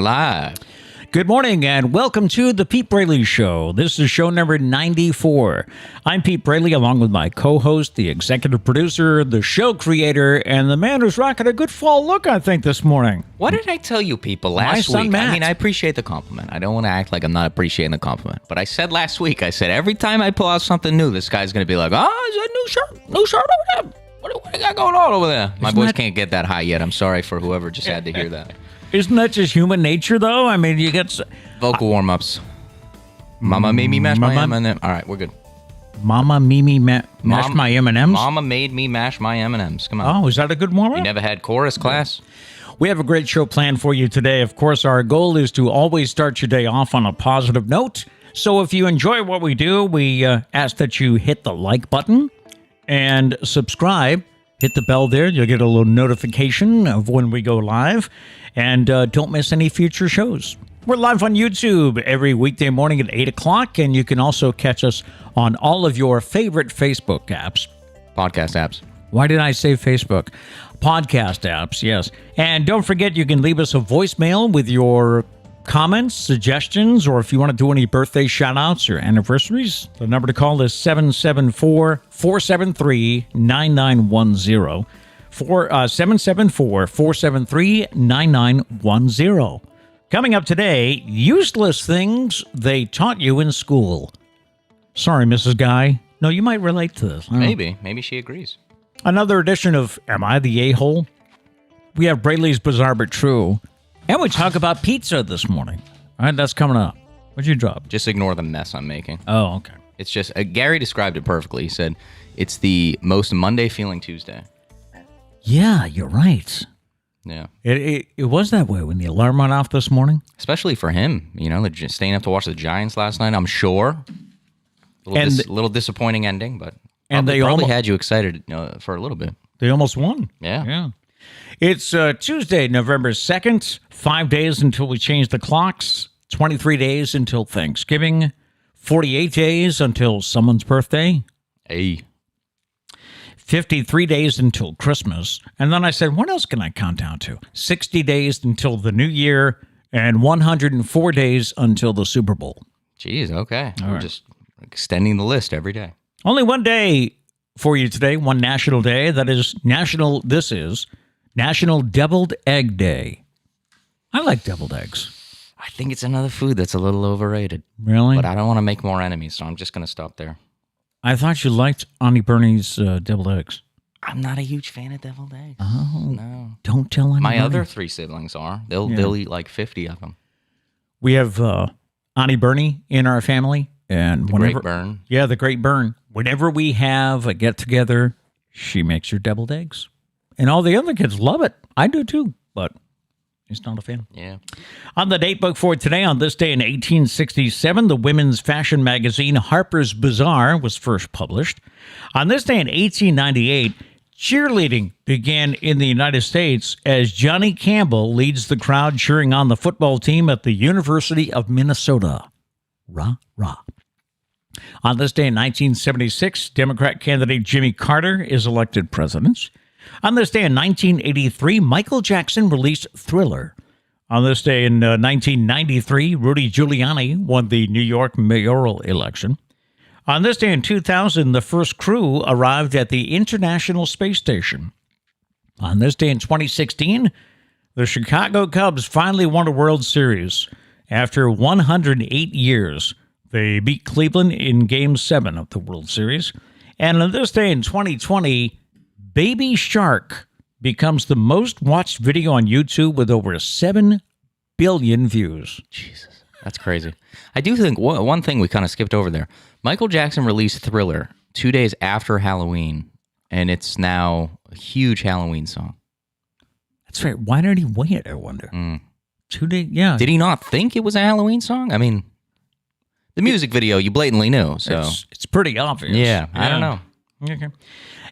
live. Good morning and welcome to the Pete Braley Show. This is show number 94. I'm Pete Braley along with my co-host, the executive producer, the show creator, and the man who's rocking a good fall look, I think, this morning. What did I tell you people last son, week? Matt. I mean, I appreciate the compliment. I don't want to act like I'm not appreciating the compliment. But I said last week, I said every time I pull out something new, this guy's going to be like, oh, is that new shirt over there? What do you got going on over there? My voice can't get that high yet. I'm sorry for whoever just had to hear that. Isn't that just human nature, though? I mean, you get... Vocal warm-ups. Mama made me mash my M&M. All right, we're good. Mama Mimi mashed my M&Ms? Mama made me mash my M&Ms. Come on. Oh, is that a good warm-up? You never had chorus class? We have a great show planned for you today. Of course, our goal is to always start your day off on a positive note. So if you enjoy what we do, we ask that you hit the like button and subscribe. Hit the bell there. You'll get a little notification of when we go live. And don't miss any future shows. We're live on YouTube every weekday morning at 8 o'clock. And you can also catch us on all of your favorite Facebook apps. Podcast apps. Why did I say Facebook? Podcast apps, yes. And don't forget, you can leave us a voicemail with your comments, suggestions, or if you want to do any birthday shout-outs or anniversaries. The number to call is 774-473-9910. 774-473-9910. Coming up today, useless things they taught you in school. Sorry, Mrs. Guy. No, you might relate to this. Maybe she agrees. Another edition of Am I the A-Hole? We have Braley's Bizarre But True. And we talk about pizza this morning. All right, that's coming up. What'd you drop? Just ignore the mess I'm making. Oh, okay. It's just, Gary described it perfectly. He said, it's the most Monday feeling Tuesday. Yeah, you're right. Yeah. It was that way when the alarm went off this morning. Especially for him, staying up to watch the Giants last night, I'm sure. Little disappointing ending, but they probably had you excited for a little bit. They almost won. Yeah. It's Tuesday, November 2nd, 5 days until we change the clocks, 23 days until Thanksgiving, 48 days until someone's birthday. Hey. 53 days until Christmas. And then I said, what else can I count down to? 60 days until the new year and 104 days until the Super Bowl. Jeez, okay. We're just extending the list every day. Only one day for you today, one national day. That is National Deviled Egg Day. I like deviled eggs. I think it's another food that's a little overrated. Really? But I don't want to make more enemies, so I'm just going to stop there. I thought you liked Auntie Bernie's deviled eggs. I'm not a huge fan of deviled eggs. Oh, no. Don't tell Auntie My Bernie. other 3 siblings are. They'll eat like 50 of them. We have Auntie Bernie in our family. And the Great Burn. Yeah, the Great Burn. Whenever we have a get-together, she makes her deviled eggs. And all the other kids love it. I do too, but he's not a fan. Yeah. On the date book for today, on this day in 1867, the women's fashion magazine Harper's Bazaar was first published. On this day in 1898, cheerleading began in the United States as Johnny Campbell leads the crowd cheering on the football team at the University of Minnesota. Rah, rah. On this day in 1976, Democrat candidate Jimmy Carter is elected president. On this day in 1983, Michael Jackson released Thriller. On this day in 1993, Rudy Giuliani won the New York mayoral election. On this day in 2000, the first crew arrived at the International Space Station. On this day in 2016, the Chicago Cubs finally won a World Series. After 108 years, they beat Cleveland in Game 7 of the World Series. And on this day in 2020, Baby Shark becomes the most watched video on YouTube with over 7 billion views. Jesus, that's crazy. I do think one thing we kind of skipped over there. Michael Jackson released Thriller 2 days after Halloween, and it's now a huge Halloween song. That's right. Why did he wait, I wonder? 2 days, yeah. Did he not think it was a Halloween song? I mean, the music video you blatantly knew, so. It's pretty obvious. Yeah, I don't know. Okay.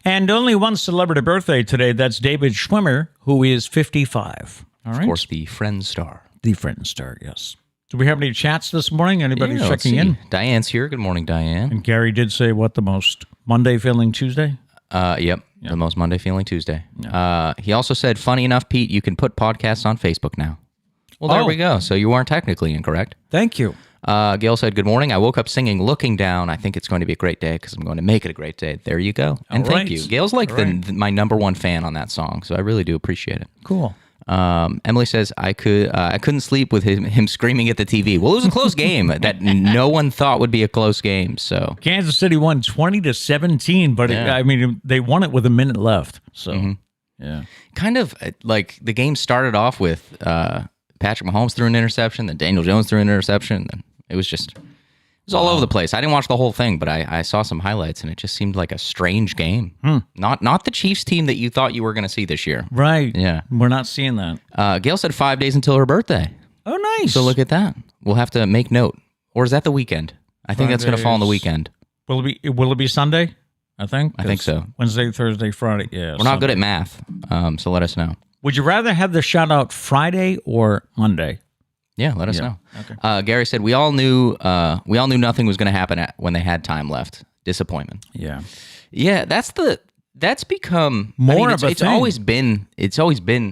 And only one celebrity birthday today. That's David Schwimmer, who is 55. All right. Of course, the Friends star. The Friends star, yes. Do we have any chats this morning? Anybody checking in? Diane's here. Good morning, Diane. And Gary did say what, the most Monday feeling Tuesday? Yep. The most Monday feeling Tuesday. Yeah. He also said, funny enough, Pete, you can put podcasts on Facebook now. Well, there we go. So you weren't technically incorrect. Thank you. Gail said, good morning. I woke up singing Looking Down. I think it's going to be a great day because I'm going to make it a great day. There you go. And thank you. Gail's like my number one fan on that song, so I really do appreciate it. Cool. Emily says, I couldn't sleep with him screaming at the TV. Well, it was a close game that no one thought would be a close game. So Kansas City won 20-17, but I mean, they won it with a minute left. So, yeah. Kind of like the game started off with Patrick Mahomes threw an interception, then Daniel Jones threw an interception, then it was all over the place. I didn't watch the whole thing, but I saw some highlights, and it just seemed like a strange game. Not the Chiefs team that you thought you were going to see this year. Right. Yeah. We're not seeing that. Gail said 5 days until her birthday. Oh, nice. So look at that. We'll have to make note. Or is that the weekend? I think that's going to fall on the weekend. Will it be Sunday? I think so. Wednesday, Thursday, Friday. Yeah. We're not good at math, so let us know. Would you rather have the shout out Friday or Monday? Yeah, let us know. Okay. Gary said we all knew nothing was going to happen when they had time left. Disappointment. Yeah. Yeah, that's become more of a it's thing. always been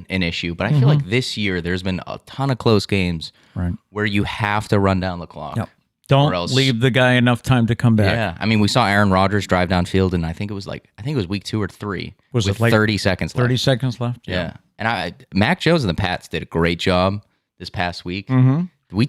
an issue, but I feel like this year there's been a ton of close games where you have to run down the clock. Yep. Don't leave the guy enough time to come back. Yeah, I mean, we saw Aaron Rodgers drive downfield, and I think it was week 2 or 3 with 30 seconds left. 30 seconds left. Yeah. And Mac Jones and the Pats did a great job this past week. We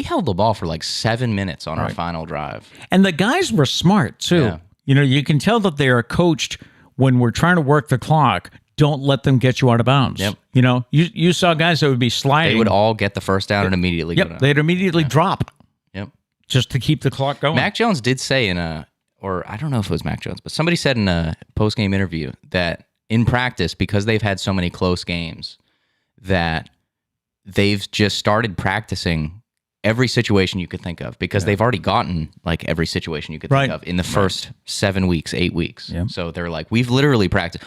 held the ball for like 7 minutes on our final drive. And the guys were smart too. Yeah. You know, you can tell that they are coached when we're trying to work the clock. Don't let them get you out of bounds. Yep. You know, you saw guys that would be sliding. They would all get the first down and immediately go down. They'd immediately drop. Yep. Just to keep the clock going. Mac Jones did say or I don't know if it was Mac Jones, but somebody said in a post-game interview that in practice, because they've had so many close games, that they've just started practicing every situation you could think of because they've already gotten like every situation you could think of in the first 7 weeks, 8 weeks. Yep. So they're like, we've literally practiced.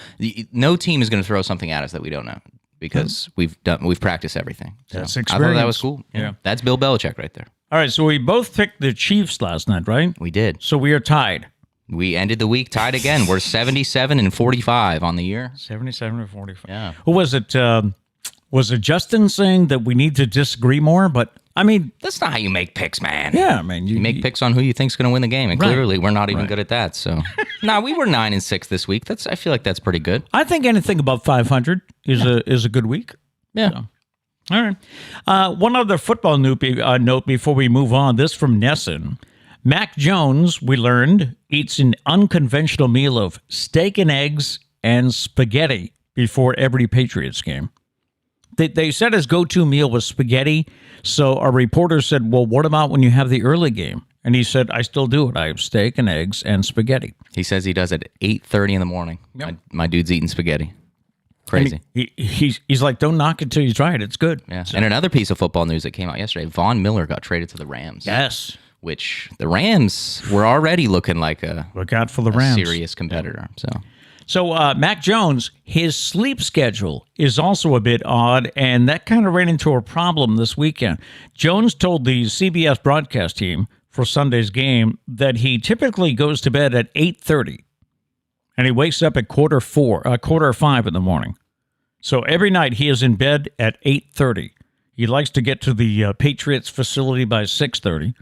No team is going to throw something at us that we don't know because we've practiced everything. So That's I experience. thought that was cool. Yeah. That's Bill Belichick right there. All right, so we both picked the Chiefs last night, right? We did. So we are tied. We ended the week tied again. We're 77-45 on the year. 77-45. Yeah. Who was it? Was it Justin saying that we need to disagree more? But I mean, that's not how you make picks, man. Yeah, man. You make picks on who you think's going to win the game, and clearly we're not even good at that. So, we were 9-6 this week. I feel like that's pretty good. I think anything above 500 is a good week. Yeah. So. All right. One other football note before we move on. This from Nesson. Mac Jones, we learned, eats an unconventional meal of steak and eggs and spaghetti before every Patriots game. They said his go-to meal was spaghetti, so our reporter said, well, what about when you have the early game? And he said, I still do it. I have steak and eggs and spaghetti. He says he does it at 8:30 in the morning. Yep. My dude's eating spaghetti. Crazy. He's like, don't knock it till you try it. It's good. Yeah. So. And another piece of football news that came out yesterday, Von Miller got traded to the Rams. Yes. Which the Rams were already looking like look out for the Rams. Serious competitor. So Mac Jones, his sleep schedule is also a bit odd, and that kind of ran into a problem this weekend. Jones told the CBS broadcast team for Sunday's game that he typically goes to bed at 8:30, and he wakes up at quarter 5 in the morning. So every night he is in bed at 8:30. He likes to get to the Patriots facility by 6:30.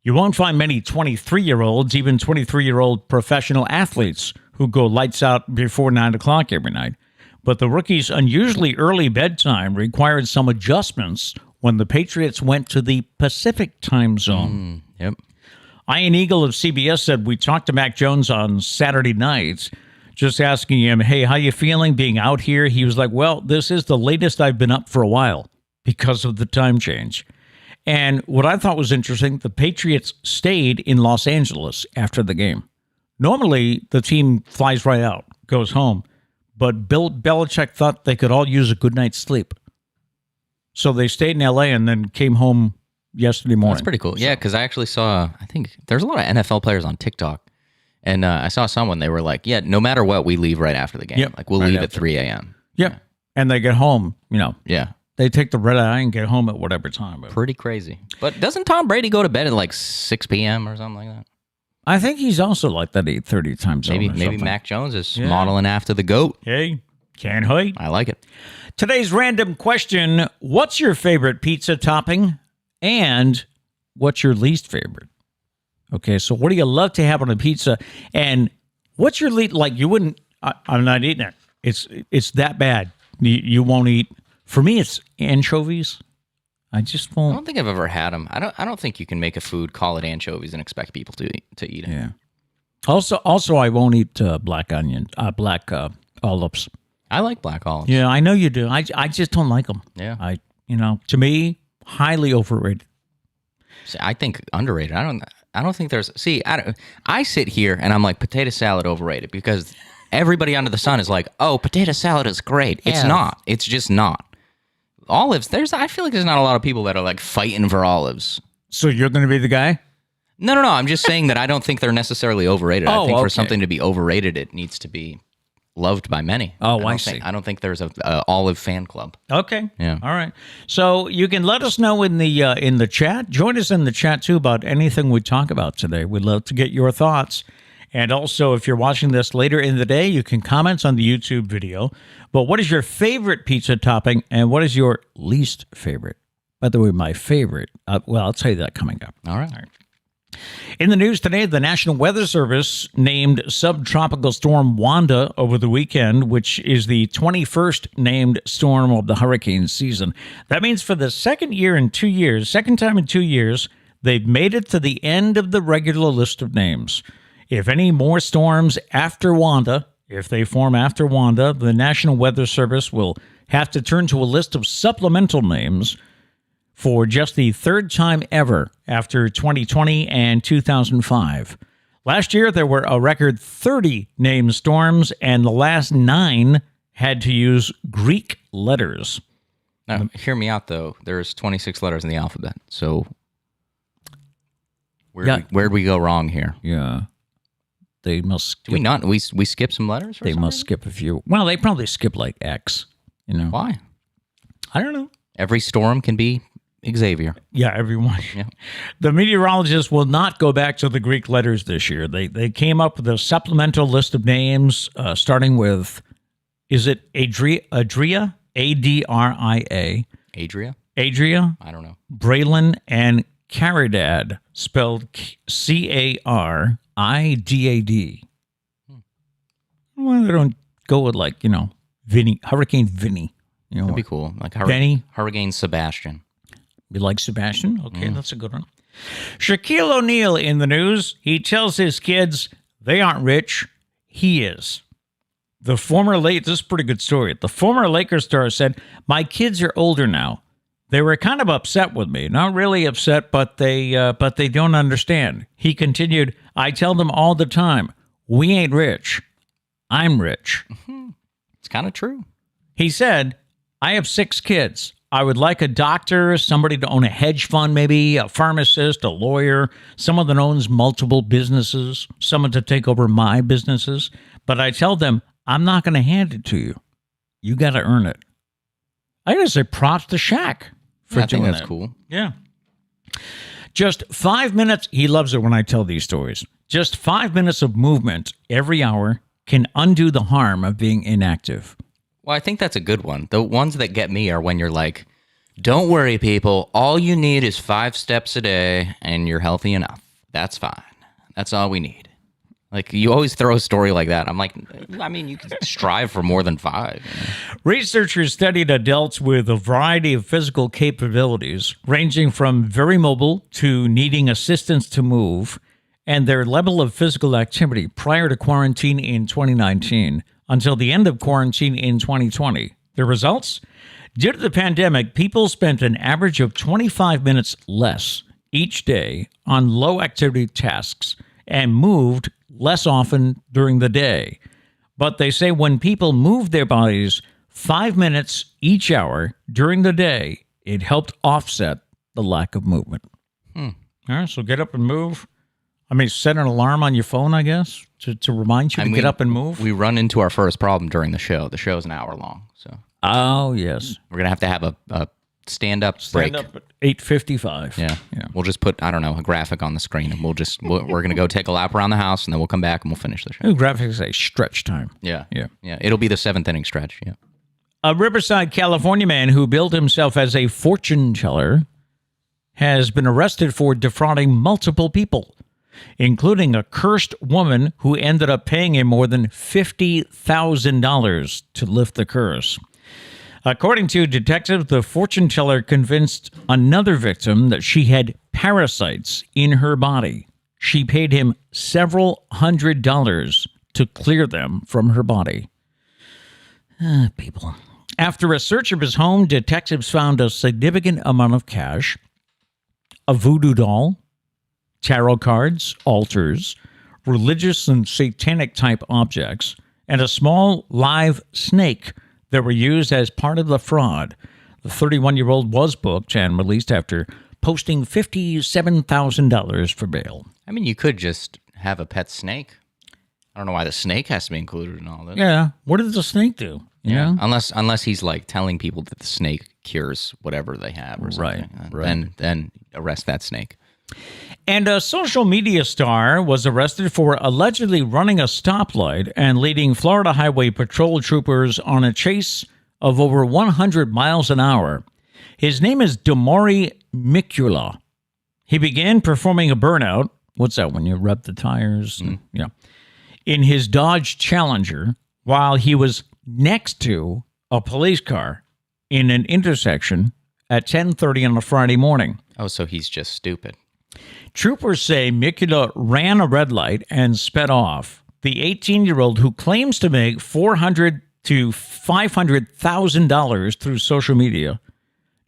You won't find many 23-year-olds, even 23-year-old professional athletes who go lights out before 9 o'clock every night. But the rookie's unusually early bedtime required some adjustments when the Patriots went to the Pacific time zone. Yep. Ian Eagle of CBS said, we talked to Mac Jones on Saturday nights, just asking him, hey, how you feeling being out here? He was like, well, this is the latest I've been up for a while because of the time change. And what I thought was interesting, the Patriots stayed in Los Angeles after the game. Normally, the team flies right out, goes home. But Bill Belichick thought they could all use a good night's sleep. So they stayed in L.A. and then came home yesterday morning. That's pretty cool. Yeah, because I actually saw, I think there's a lot of NFL players on TikTok. And I saw someone, they were like, yeah, no matter what, we leave right after the game. Yep. Like, we'll leave at 3 a.m. Yep. And they get home, Yeah. They take the red eye and get home at whatever time. Pretty crazy. But doesn't Tom Brady go to bed at like 6 p.m. or something like that? I think he's also like that 8:30 time zone. Maybe Mac Jones is modeling after the GOAT. Hey, Can't wait. I like it. Today's random question, what's your favorite pizza topping and what's your least favorite? Okay, so what do you love to have on a pizza? And what's your least, like you wouldn't, I'm not eating it. It's that bad. You won't eat. For me, it's anchovies. I just won't. I don't think I've ever had them. I don't think you can make a food, call it anchovies, and expect people to eat it. Yeah. Also, I won't eat black olives. I like black olives. Yeah, I know you do. I just don't like them. Yeah. To me, highly overrated. See, I think underrated. I don't think there's. See, I sit here and I'm like, potato salad overrated because everybody under the sun is like, oh, potato salad is great. It's not. It's just not. Olives. I feel like there's not a lot of people that are like fighting for olives. So you're going to be the guy? No. I'm just saying that I don't think they're necessarily overrated. I think for something to be overrated, it needs to be loved by many. Oh, I see. I don't think there's a olive fan club. Okay. Yeah. All right. So you can let us know in the chat. Join us in the chat too about anything we talk about today. We'd love to get your thoughts. And also, if you're watching this later in the day, you can comment on the YouTube video. But what is your favorite pizza topping and what is your least favorite? By the way, my favorite, I'll tell you that coming up. All right. In the news today, the National Weather Service named subtropical storm Wanda over the weekend, which is the 21st named storm of the hurricane season. That means for the second time in 2 years, they've made it to the end of the regular list of names. If any more storms after Wanda, if they form after Wanda, the National Weather Service will have to turn to a list of supplemental names for just the third time ever after 2020 and 2005. Last year, there were a record 30 named storms, and the last 9 had to use Greek letters. Now, hear me out, though. There's 26 letters in the alphabet, so where'd we go wrong here? Yeah. They must skip. Do we not? We skip some letters? They must skip a few. Well, they probably skip like X, Why? I don't know. Every storm can be Xavier. Yeah, everyone. Yeah. The meteorologists will not go back to the Greek letters this year. They came up with a supplemental list of names, starting with, is it Adria? Adria? A-D-R-I-A. Adria? I don't know. Braylon and Caridad, spelled Caridad. Well, they don't go with Vinny, Hurricane Vinny. That'd be cool. Like Benny. Hurricane Sebastian. You like Sebastian? Okay, that's a good one. Shaquille O'Neal in the news. He tells his kids they aren't rich. He is. This is a pretty good story. The former Lakers star said, "My kids are older now. They were kind of upset with me. Not really upset, but they don't understand." He continued, "I tell them all the time, we ain't rich. I'm rich." It's kind of true. He said, "I have 6 kids. I would like a doctor, somebody to own a hedge fund, maybe a pharmacist, a lawyer, someone that owns multiple businesses, someone to take over my businesses. But I tell them, I'm not going to hand it to you. You got to earn it." I got to say props to Shaq for I think doing that's that. cool. Yeah. Just 5 minutes. He loves it when I tell these stories. Just 5 minutes of movement every hour can undo the harm of being inactive. Well, I think that's a good one. The ones that get me are when you're like, don't worry, people. All you need is 5 steps a day, and you're healthy enough. That's fine. That's all we need. Like, you always throw a story like that. I'm like, I mean, you can strive for more than 5. Researchers studied adults with a variety of physical capabilities, ranging from very mobile to needing assistance to move, and their level of physical activity prior to quarantine in 2019 until the end of quarantine in 2020. The results? Due to the pandemic, people spent an average of 25 minutes less each day on low-activity tasks and moved less often during the day. But they say when people moved their bodies 5 minutes each hour during the day, it helped offset the lack of movement. All right, so get up and move. I mean, set an alarm on your phone, I guess, to remind you to get up and move. We run into our first problem during the show. The show's an hour long, so. Oh, yes. We're going to have a stand up break. Stand up at 8:55. Yeah. We'll just put, I don't know, a graphic on the screen, and we're going to go take a lap around the house, and then we'll come back and we'll finish the show. Ooh, graphics say stretch time. Yeah. It'll be the 7th inning stretch. Yeah. A Riverside, California man who billed himself as a fortune teller has been arrested for defrauding multiple people, including a cursed woman who ended up paying him more than $50,000 to lift the curse. According to detectives, the fortune teller convinced another victim that she had parasites in her body. She paid him several $100s to clear them from her body. People. After a search of his home, detectives found a significant amount of cash, a voodoo doll, tarot cards, altars, religious and satanic type objects, and a small live snake that were used as part of the fraud. The 31-year-old was booked and released after posting $57,000 for bail. I mean, you could just have a pet snake. I don't know why the snake has to be included in all this. Yeah. What did the snake do? Yeah. Unless he's like telling people that the snake cures whatever they have or something. Right. Then arrest that snake. And a social media star was arrested for allegedly running a stoplight and leading Florida Highway Patrol troopers on a chase of over 100 miles an hour. His name is Damari Mikula. He began performing a burnout. What's that, when you rub the tires? Yeah. In his Dodge Challenger while he was next to a police car in an intersection at 10:30 on a Friday morning. Oh, so he's just stupid. Troopers say Mikula ran a red light and sped off. The 18-year-old, who claims to make $400,000 to $500,000 through social media,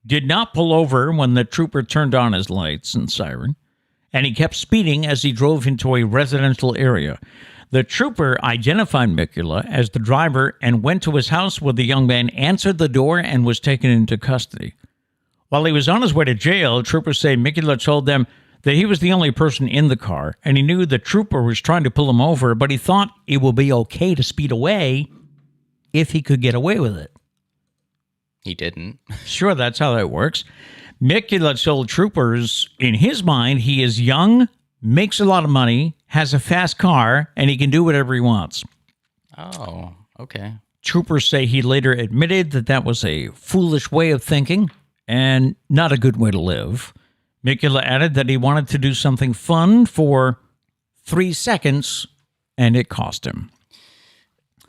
did not pull over when the trooper turned on his lights and siren, and he kept speeding as he drove into a residential area. The trooper identified Mikula as the driver and went to his house where the young man answered the door and was taken into custody. While he was on his way to jail, troopers say Mikula told them that he was the only person in the car, and he knew the trooper was trying to pull him over, but he thought it would be okay to speed away if he could get away with it. He didn't. Sure, that's how that works. Mikula told troopers, in his mind, he is young, makes a lot of money, has a fast car, and he can do whatever he wants. Oh, okay. Troopers say he later admitted that that was a foolish way of thinking and not a good way to live. Mikula added that he wanted to do something fun for 3 seconds, and it cost him.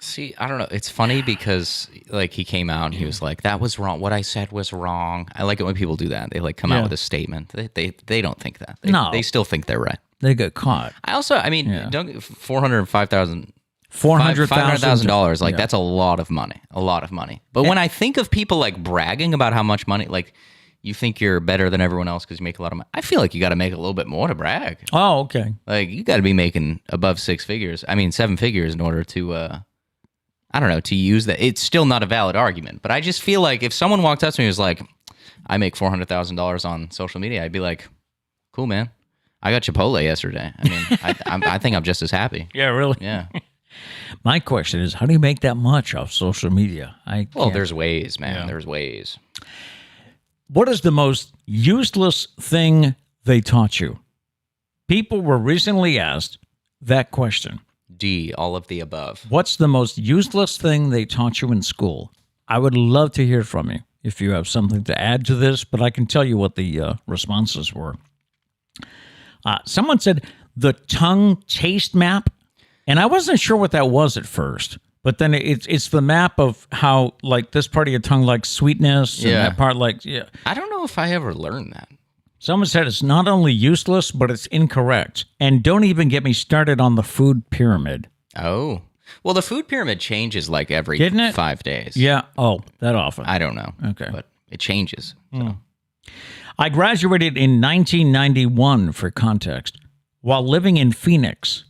See, I don't know. It's funny because, like, he came out and he was like, that was wrong. What I said was wrong. I like it when people do that. They, like, come out with a statement. They don't think that. They still think they're right. They get caught. I mean, don't $405,000. $400,000. Like, that's a lot of money. A lot of money. But when I think of people, like, bragging about how much money, like, you think you're better than everyone else because you make a lot of money. I feel like you got to make a little bit more to brag. Oh, okay. Like, you got to be making above 7 figures in order to, I don't know, to use that. It's still not a valid argument. But I just feel like if someone walked up to me and was like, I make $400,000 on social media, I'd be like, cool, man. I got Chipotle yesterday. I mean, I think I'm just as happy. Yeah, really? Yeah. My question is, how do you make that much off social media? Well, there's ways, man. Yeah. There's ways. What is the most useless thing they taught you? People were recently asked that question. D, all of the above. What's the most useless thing they taught you in school? I would love to hear from you if you have something to add to this, but I can tell you what the responses were. Someone said the tongue taste map, and I wasn't sure what that was at first. But then it's the map of how, like, this part of your tongue likes sweetness, and that part likes, I don't know if I ever learned that. Someone said it's not only useless, but it's incorrect. And don't even get me started on the food pyramid. Oh. Well, the food pyramid changes, like, every 5 days. Yeah. Oh, that often. I don't know. Okay. But it changes. So. I graduated in 1991, for context. While living in Phoenix,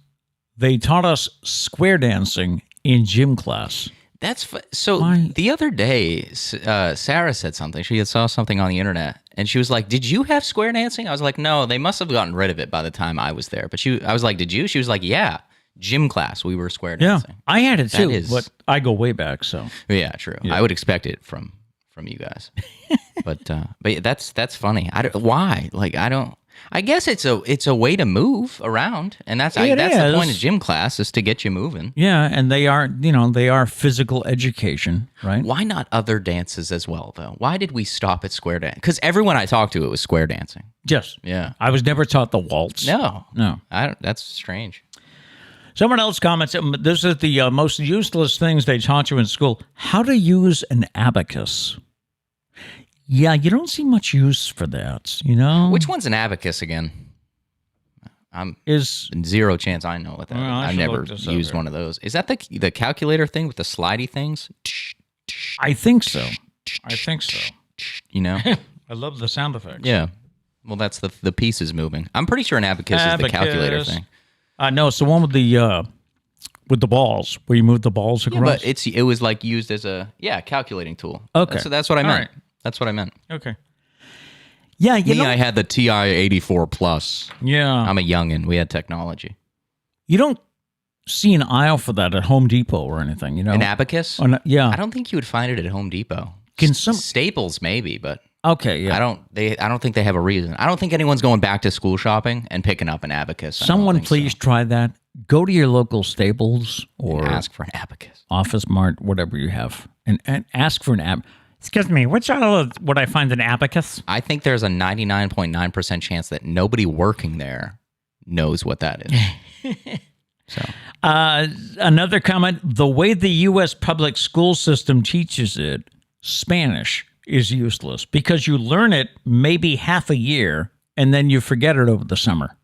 they taught us square dancing in gym class. The other day, Sarah said something. She saw something on the internet, and she was like, did you have square dancing? I was like, no, they must have gotten rid of it by the time I was there. But I was like, did you? She was like, yeah, gym class, we were square dancing. Yeah, I had it too, but I go way back, so. Yeah, true. Yeah. I would expect it from you guys. But that's funny. Why? Like I don't. I guess it's a way to move around, and that's the point of gym class is to get you moving. Yeah, and they are physical education, right? Why not other dances as well, though? Why did we stop at square dance? Because everyone I talked to, it was square dancing. Yes. Yeah. I was never taught the waltz. No. I don't. That's strange. Someone else comments, this is the most useless things they taught you in school. How to use an abacus. Yeah, you don't see much use for that, Which one's an abacus again? Is zero chance I know what that is. I've never used one of those. Is that the calculator thing with the slidey things? I think so. I love the sound effects. Yeah. Well, that's the pieces moving. I'm pretty sure an abacus is the calculator thing. No, it's the one with the balls, where you move the balls across. Yeah, but it was like used as a calculating tool. Okay. So that's what I meant. Right. That's what I meant. Okay. Yeah, I had the TI 84 Plus. Yeah. I'm a youngin'. We had technology. You don't see an aisle for that at Home Depot or anything, An abacus? Yeah. I don't think you would find it at Home Depot. Staples maybe, but okay, yeah. I don't think they have a reason. I don't think anyone's going back to school shopping and picking up an abacus. Someone please try that. Go to your local Staples or ask for an abacus. Office Mart, whatever you have, and ask for an abacus. Excuse me, which aisle would I find an abacus? I think there's a 99.9% chance that nobody working there knows what that is. So, another comment, the way the U.S. public school system teaches it, Spanish is useless because you learn it maybe half a year and then you forget it over the summer.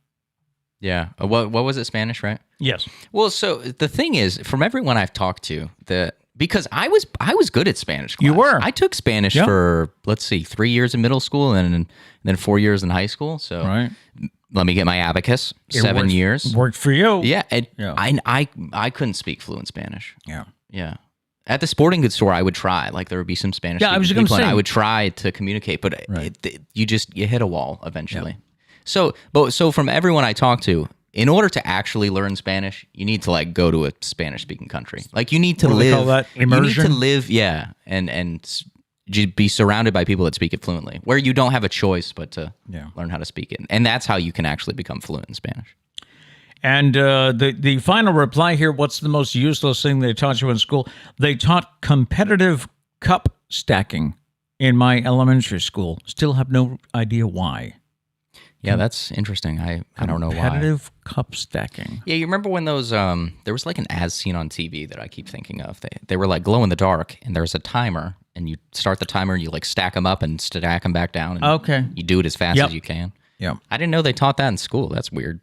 Yeah. What was it, Spanish, right? Yes. Well, so the thing is, from everyone I've talked to, because I was good at Spanish class. You were. I took Spanish for, let's see, 3 years in middle school and then 4 years in high school. So let me get my abacus, 7 years. Worked for you. Yeah. I couldn't speak fluent Spanish. Yeah. Yeah. At the sporting goods store, I would try. Like there would be some Spanish. Yeah, I was going to say. I would try to communicate, but you hit a wall eventually. Yeah. So from everyone I talk to, in order to actually learn Spanish, you need to like go to a Spanish-speaking country. Like you need to live. Call that immersion? You need to live, and be surrounded by people that speak it fluently, where you don't have a choice but to learn how to speak it, and that's how you can actually become fluent in Spanish. And the final reply here: what's the most useless thing they taught you in school? They taught competitive cup stacking in my elementary school. Still have no idea why. Yeah, that's interesting. I don't know why. Competitive cup stacking. Yeah, you remember when those there was like an ad scene on TV that I keep thinking of. They were like glow in the dark, and there's a timer, and you start the timer, and you like stack them up and stack them back down. And okay. You do it as fast as you can. Yeah. I didn't know they taught that in school. That's weird.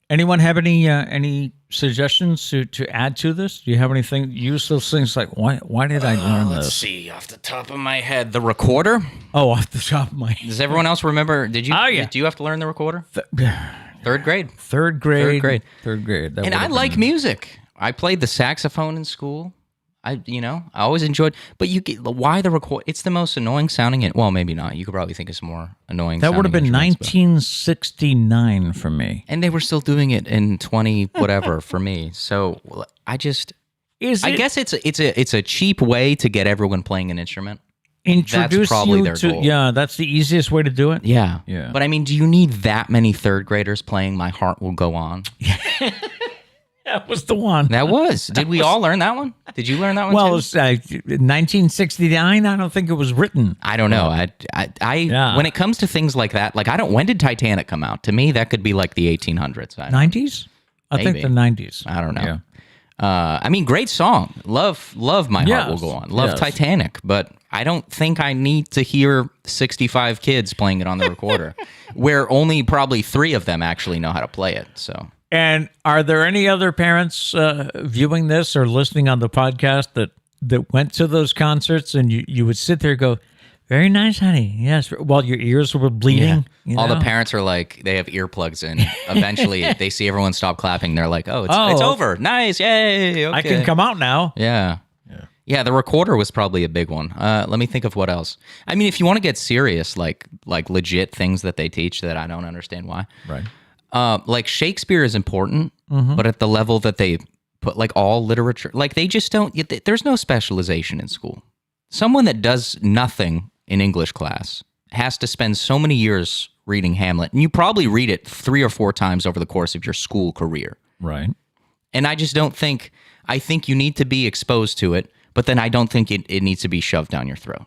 Anyone have any suggestions to add to this? Do you have anything useless things like why did I learn this? Let's see, off the top of my head, the recorder. Oh, off the top of my head. Does everyone else remember? Did you? Oh, yeah. Do you have to learn the recorder? Third grade. Third grade. And I like music. I played the saxophone in school. I always enjoyed. But why the record? It's the most annoying sounding. Well, maybe not. You could probably think of some more annoying. That would have been 1969 for me. And they were still doing it in 20 whatever for me. So I guess it's a cheap way to get everyone playing an instrument. Introduce you to that's the easiest way to do it. Yeah. But I mean, do you need that many third graders playing "My Heart Will Go On"? That was the one. That was. Did we all learn that one? Did you learn that one? Well, too? it was 1969. I don't think it was written. I don't know. When it comes to things like that, like when did Titanic come out? To me, that could be like the 1800s. 90s? I think the 90s. I don't know. Yeah. I mean, great song. Love My Heart Will Go On. Love Titanic, but I don't think I need to hear 65 kids playing it on the recorder, where only probably 3 of them actually know how to play it. So. And are there any other parents viewing this or listening on the podcast that went to those concerts and you would sit there and go, very nice, honey. Yes. While your ears were bleeding. Yeah. All the parents are like, they have earplugs in. Eventually, they see everyone stop clapping. They're like, it's over. Nice. Yay. Okay. I can come out now. Yeah. Yeah, the recorder was probably a big one. Let me think of what else. I mean, if you want to get serious, like legit things that they teach that I don't understand why. Right. Like Shakespeare is important, but at the level that they put like all literature, like they just don't, there's no specialization in school. Someone that does nothing in English class has to spend so many years reading Hamlet, and you probably read it 3 or 4 times over the course of your school career. Right. And I just don't think, I think you need to be exposed to it, but then I don't think it needs to be shoved down your throat.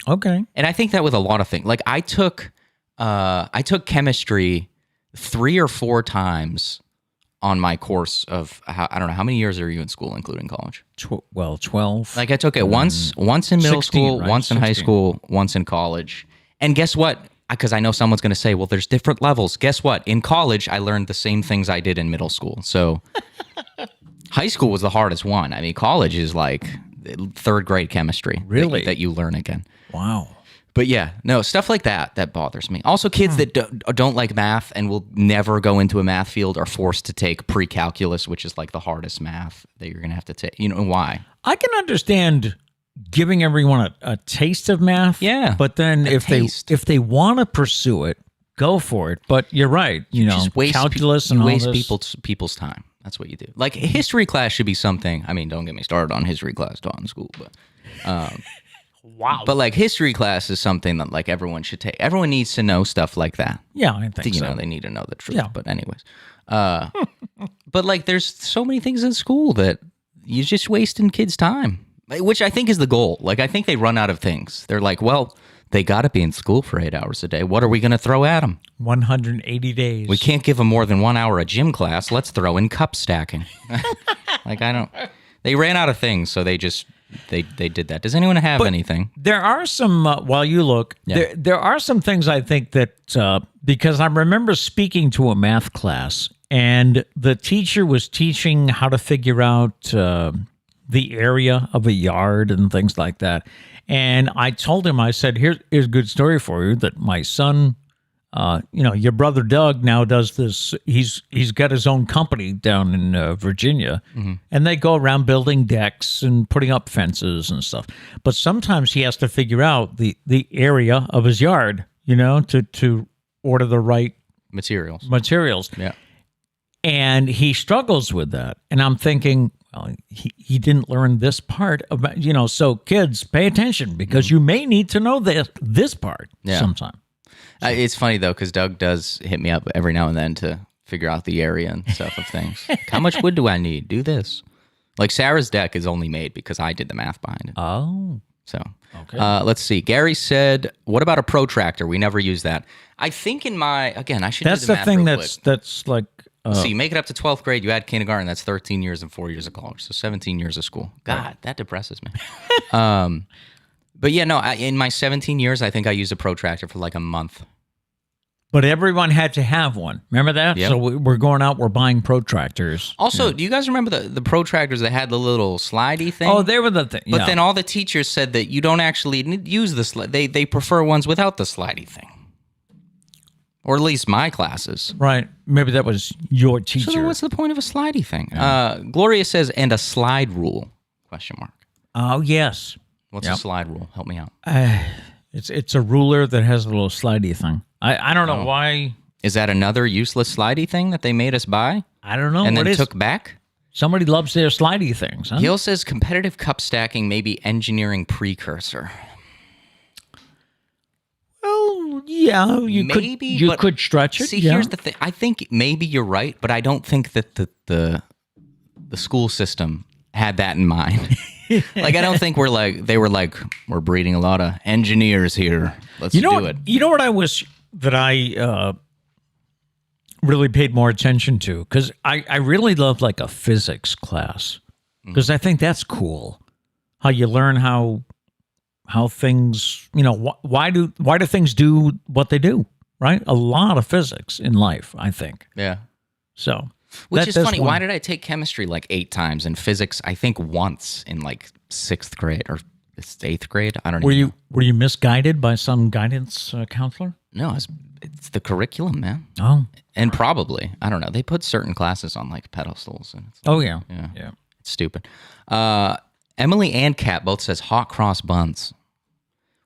Okay. And I think that with a lot of things. Like I took chemistry 3 or 4 times on my course of, I don't know, how many years are you in school, including college? 12. Like I took it once in middle 16, school, right? once in high 16. school, once in college. And guess what? Because I know someone's going to say, well, there's different levels. Guess what? In college, I learned the same things I did in middle school. So high school was the hardest one. I mean, college is like 3rd grade chemistry. Really? That you learn again. Wow. But yeah, no, stuff like that bothers me. Also, kids that don't like math and will never go into a math field are forced to take pre-calculus, which is like the hardest math that you're going to have to take. You know why? I can understand giving everyone a taste of math. Yeah, But then if taste. they want to pursue it, go for it. But you're right. You know, Just waste calculus and you all waste this. people's time. That's what you do. Like history class should be something. I mean, don't get me started on history class taught in school, but Wow. but like history class is something that like everyone should take. Everyone needs to know stuff like that. Yeah, I think You so. know, they need to know the truth. Yeah. But anyways, but like there's so many things in school that you're just wasting kids' time, which I think is the goal. Like I think they run out of things. They're like, well, they got to be in school for 8 hours a day. What are we going to throw at them? 180 days. We can't give them more than 1 hour of gym class. Let's throw in cup stacking. Like I don't. They ran out of things, so they just they did that. Does anyone have anything? There are some, while you look, there are some things I think that, because I remember speaking to a math class, and the teacher was teaching how to figure out the area of a yard and things like that. And I told him, I said, here's a good story for you, that my son, your brother Doug now does this. He's got his own company down in Virginia, and they go around building decks and putting up fences and stuff. But sometimes he has to figure out the area of his yard, to order the right materials. Yeah. And he struggles with that. And I'm thinking, well, he didn't learn this part about, so kids, pay attention, because you may need to know this part sometime. It's funny, though, because Doug does hit me up every now and then to figure out the area and stuff of things. How much wood do I need? Do this. Like Sarah's deck is only made because I did the math behind it. Oh. So, Okay. Let's see. Gary said, what about a protractor? We never use that. I think I should That's do the the math thing real that's like... So you make it up to 12th grade, you add kindergarten, that's 13 years and 4 years of college. So 17 years of school. God, that depresses me. But yeah, no, in my 17 years, I think I used a protractor for like a month. But everyone had to have one. Remember that? Yep. So we're going out, we're buying protractors. Also, do you guys remember the protractors that had the little slidey thing? Oh, they were the thing. But then all the teachers said that you don't actually use the slide. They prefer ones without the slidey thing. Or at least my classes. Right. Maybe that was your teacher. So then what's the point of a slidey thing? Gloria says, and a slide rule, question mark. Oh, yes. What's a slide rule? Help me out. It's a ruler that has a little slidey thing. I don't know why. Is that another useless slidey thing that they made us buy? I don't know. And what then is. took back? Somebody loves their slidey things, huh? Gil says competitive cup stacking may be engineering precursor. Well, yeah, you could stretch it. See, here's the thing. I think maybe you're right, but I don't think that the school system had that in mind. Like, I don't think they were like, we're breeding a lot of engineers here. Let's do it. You know what I wish that I really paid more attention to? Because I really love like a physics class, because I think that's cool. How you learn how things, why do things do what they do, right? A lot of physics in life, I think. Yeah. So, which is funny. Why did I take chemistry like 8 times and physics, I think once in like 6th grade or 8th grade? I don't know. Were you misguided by some guidance counselor? No, it's the curriculum, man. Oh. And probably, I don't know. They put certain classes on like pedestals. And it's yeah. It's stupid. Emily and Kat both says hot cross buns.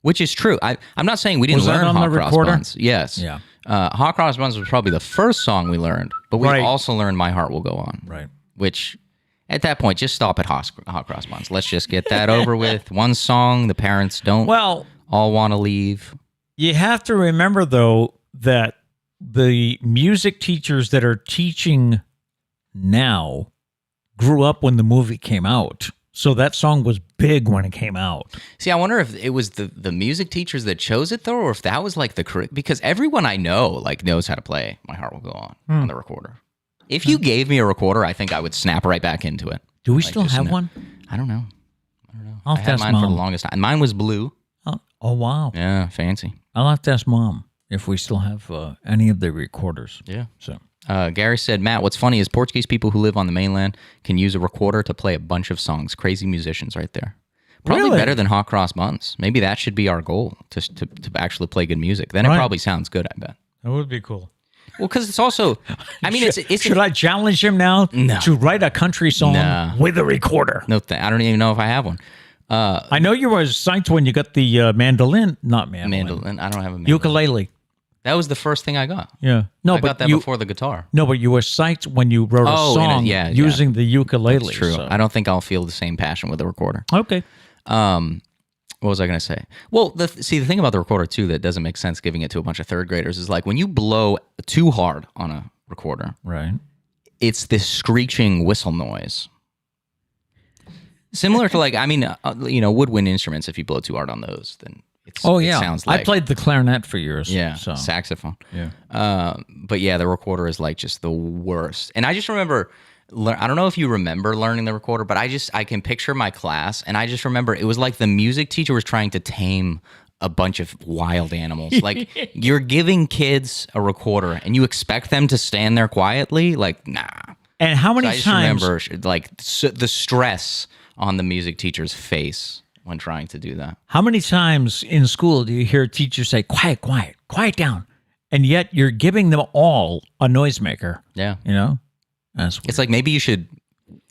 Which is true. I'm not saying we didn't learn hot cross buns. Yes. Yeah. Hot cross buns was probably the first song we learned, but we also learned My Heart Will Go On. Right. Which, at that point, just stop at hot cross buns. Let's just get that over with. One song. The parents don't All Want to Leave. You have to remember, though, that the music teachers that are teaching now grew up when the movie came out. So that song was big when it came out. See, I wonder if it was the music teachers that chose it, though, or if that was like because everyone I know like knows how to play My Heart Will Go On the recorder. If you gave me a recorder, I think I would snap right back into it. Do we still have one? I don't know. I'll I had mine for the longest time. Mine was blue. Oh, wow. Yeah, fancy. I'll have to ask Mom if we still have any of the recorders. Yeah. So Gary said, Matt, what's funny is Portuguese people who live on the mainland can use a recorder to play a bunch of songs. Crazy musicians right there. Probably Really? better than hot cross buns. Maybe that should be our goal, to actually play good music. Then it probably sounds good, I bet. that would be cool. Well, because it's also, I mean, Should I challenge him now to write a country song with a recorder? No, I don't even know if I have one. I know you were psyched when you got the mandolin. I don't have a mandolin. Ukulele. That was the first thing I got. Yeah. No, I got that before the guitar. No, but you were psyched when you wrote a song using the ukulele. That's true. So. I don't think I'll feel the same passion with the recorder. Okay. What was I going to say? Well, the thing about the recorder, too, that doesn't make sense giving it to a bunch of third graders is like when you blow too hard on a recorder, right? It's this screeching whistle noise. Similar to woodwind instruments, if you blow too hard on those, then it sounds like... I played the clarinet for years. Yeah, so. saxophone. Yeah. But yeah, the recorder is like just the worst. And I just remember... I don't know if you remember learning the recorder, but I can picture my class, and I just remember it was like the music teacher was trying to tame a bunch of wild animals. Like, you're giving kids a recorder, and you expect them to stand there quietly? Like, nah. And how many times... I just remember, like, the stress on the music teacher's face when trying to do that. How many times in school do you hear teachers say, quiet down, and yet you're giving them all a noisemaker? Yeah. You know? It's like maybe you should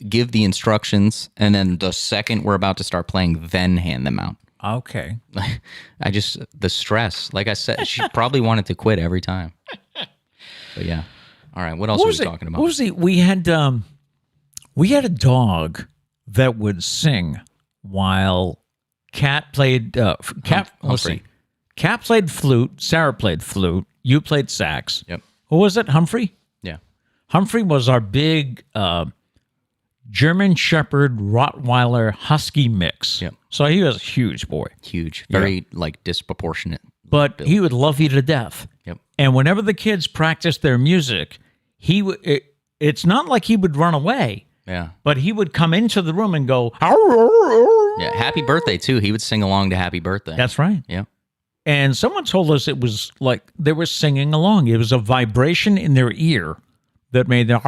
give the instructions, and then the second we're about to start playing, then hand them out. Okay. The stress. Like I said, she probably wanted to quit every time. But yeah. All right. What else are we talking about? We had a dog that would sing while Cat played Humphrey. Cat played flute, Sarah played flute, you played sax. Yep. Who was it? Humphrey? Yeah. Humphrey was our big German Shepherd Rottweiler Husky mix. Yep. So he was a huge boy. Huge. Very disproportionate. But build. he would love you to death. Yep. And whenever the kids practiced their music, it's not like he would run away. Yeah. But he would come into the room and go, yeah, Happy Birthday, too. He would sing along to Happy Birthday. That's right. Yeah. And someone told us it was like they were singing along. It was a vibration in their ear that made them...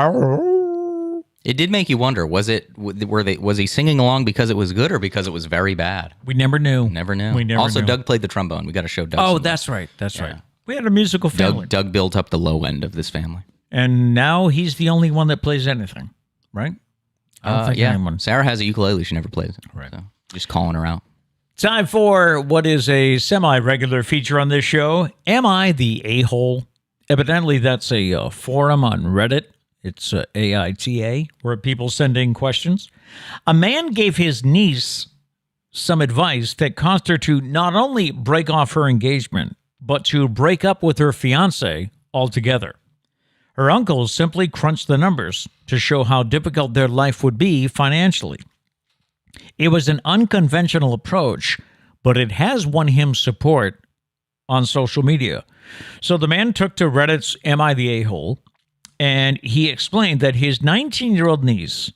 It did make you wonder, was he singing along because it was good or because it was very bad? We never knew. Never knew. We never also, knew. Doug played the trombone. We got to show Doug. Oh, that's right. That's right. We had a musical family. Doug built up the low end of this family. And now he's the only one that plays anything, right? I don't think anyone. Sarah has a ukulele. She never plays it. Right. So just calling her out. Time for what is a semi-regular feature on this show. Am I the a-hole? Evidently, that's a forum on Reddit. It's AITA, where people send in questions. A man gave his niece some advice that caused her to not only break off her engagement, but to break up with her fiancé altogether. Her uncle simply crunched the numbers to show how difficult their life would be financially. It was an unconventional approach, but it has won him support on social media. So the man took to Reddit's Am I the A-hole? And he explained that his 19-year-old niece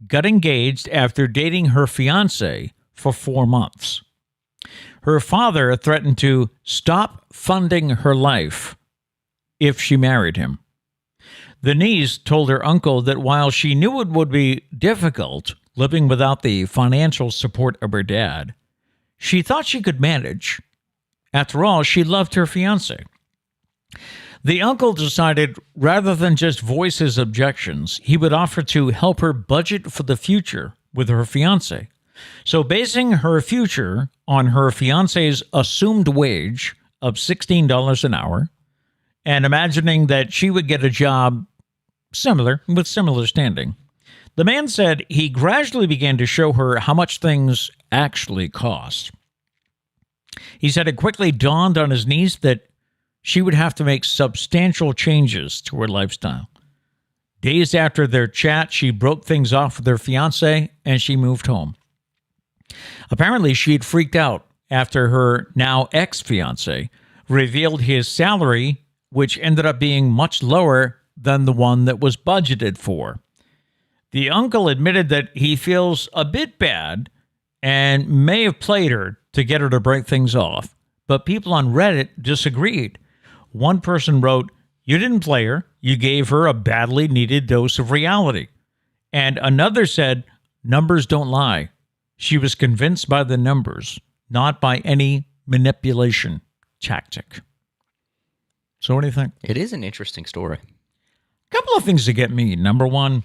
got engaged after dating her fiancé for 4 months. Her father threatened to stop funding her life if she married him. The niece told her uncle that while she knew it would be difficult living without the financial support of her dad, she thought she could manage. After all, she loved her fiancé. The uncle decided rather than just voice his objections, he would offer to help her budget for the future with her fiancé. So basing her future on her fiancé's assumed wage of $16 an hour and imagining that she would get a job with similar standing, the man said he gradually began to show her how much things actually cost. He said it quickly dawned on his niece that she would have to make substantial changes to her lifestyle. Days after their chat, she broke things off with her fiancé and she moved home. Apparently, she had freaked out after her now ex-fiancé revealed his salary, which ended up being much lower than the one that was budgeted for. The uncle admitted that he feels a bit bad and may have played her to get her to break things off, but people on Reddit disagreed. One person wrote, "You didn't play her, you gave her a badly needed dose of reality." And another said, "Numbers don't lie. She was convinced by the numbers, not by any manipulation tactic." So what do you think? It is an interesting story. A couple of things to get me. Number one,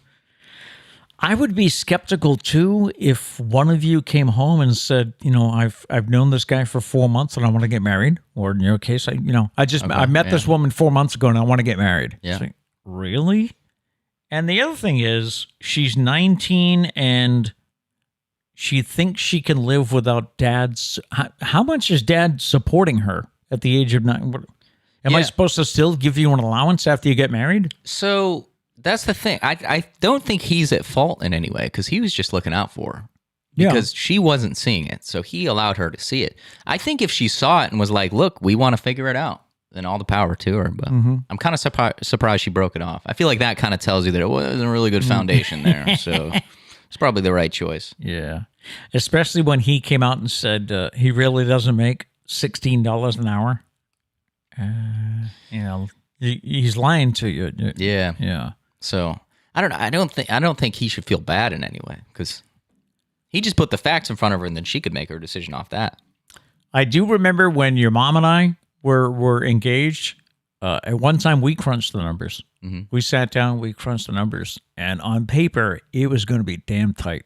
I would be skeptical too if one of you came home and said, I've known this guy for 4 months and I want to get married. Or in your case, I met this woman 4 months ago and I want to get married. Yeah. Like, really? And the other thing is, she's 19 and she thinks she can live without dad's. How much is dad supporting her at the age of 9? Am I supposed to still give you an allowance after you get married? So that's the thing. I don't think he's at fault in any way because he was just looking out for her. Because she wasn't seeing it, so he allowed her to see it. I think if she saw it and was like, look, we want to figure it out, then all the power to her. But I'm kind of surprised she broke it off. I feel like that kind of tells you that it wasn't a really good foundation there. So it's probably the right choice. Yeah. Especially when he came out and said he really doesn't make $16 an hour. He's lying to you. Yeah. Yeah. So I don't know. I don't think he should feel bad in any way because he just put the facts in front of her and then she could make her decision off that. I do remember when your mom and I were engaged. At one time, we crunched the numbers. Mm-hmm. We sat down, we crunched the numbers, and on paper, it was going to be damn tight.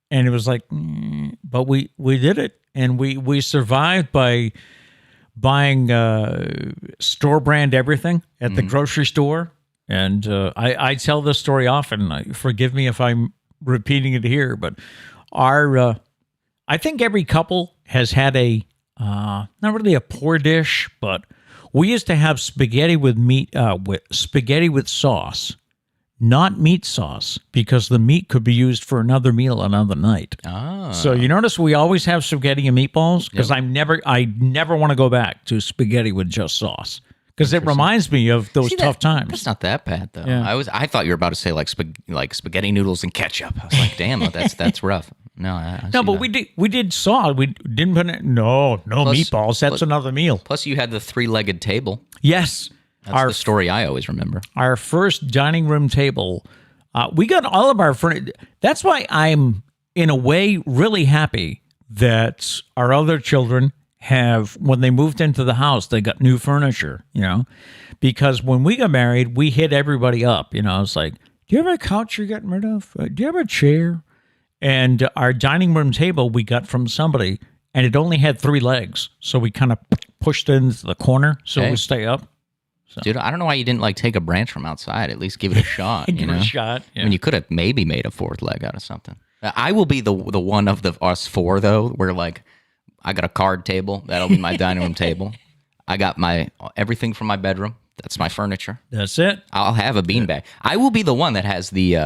And it was like, but we did it, and we survived by buying store brand everything at the grocery store. And I tell this story often. Forgive me if I'm repeating it here, but I think every couple has had a not really a poor dish, but we used to have spaghetti with meat, with spaghetti with sauce, not meat sauce, because the meat could be used for another meal another night. Ah. So you notice we always have spaghetti and meatballs because I never want to go back to spaghetti with just sauce. Because it reminds me of those tough times. That's not that bad though. Yeah. I thought you were about to say like spaghetti noodles and ketchup. I was like, damn, that's rough. No, no, but we did sauce. We didn't put it. No meatballs. That's another meal. Plus, you had the 3-legged table. Yes, that's the story I always remember. Our first dining room table. We got all of our furniture. That's why I'm in a way really happy that our other children have, when they moved into the house, they got new furniture, because when we got married, we hit everybody up, It's like, do you have a couch you're getting rid of? Do you have a chair? And our dining room table we got from somebody, and it only had 3 legs. So we kind of pushed it into the corner so it would stay up. So. Dude, I don't know why you didn't take a branch from outside, at least give it a shot. Give it a shot. Yeah. I mean, you could have maybe made a 4th leg out of something. I will be the one of us 4, though, where I got a card table. That'll be my dining room table. I got everything from my bedroom. That's my furniture. That's it. I'll have a beanbag. I will be the one that has the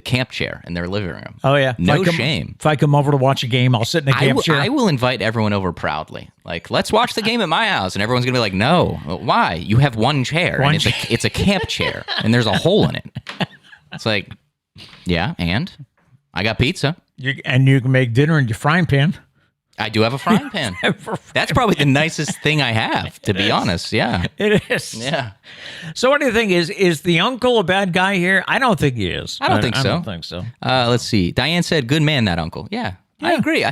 camp chair in their living room. Oh, yeah. No shame. If I come over to watch a game, I'll sit in a camp chair. I will invite everyone over proudly. Like, let's watch the game at my house. And everyone's going to be like, no. Why? You have one chair. And it's a camp chair. And there's a hole in it. It's like, yeah, and? I got pizza. You can make dinner in your frying pan. I do have a frying pan. That's probably the nicest thing I have, to be honest. Yeah. It is. Yeah. So what do you think? Is the uncle a bad guy here? I don't think he is. I don't think so. I don't think so. Let's see. Diane said, good man, that uncle. Yeah. I agree.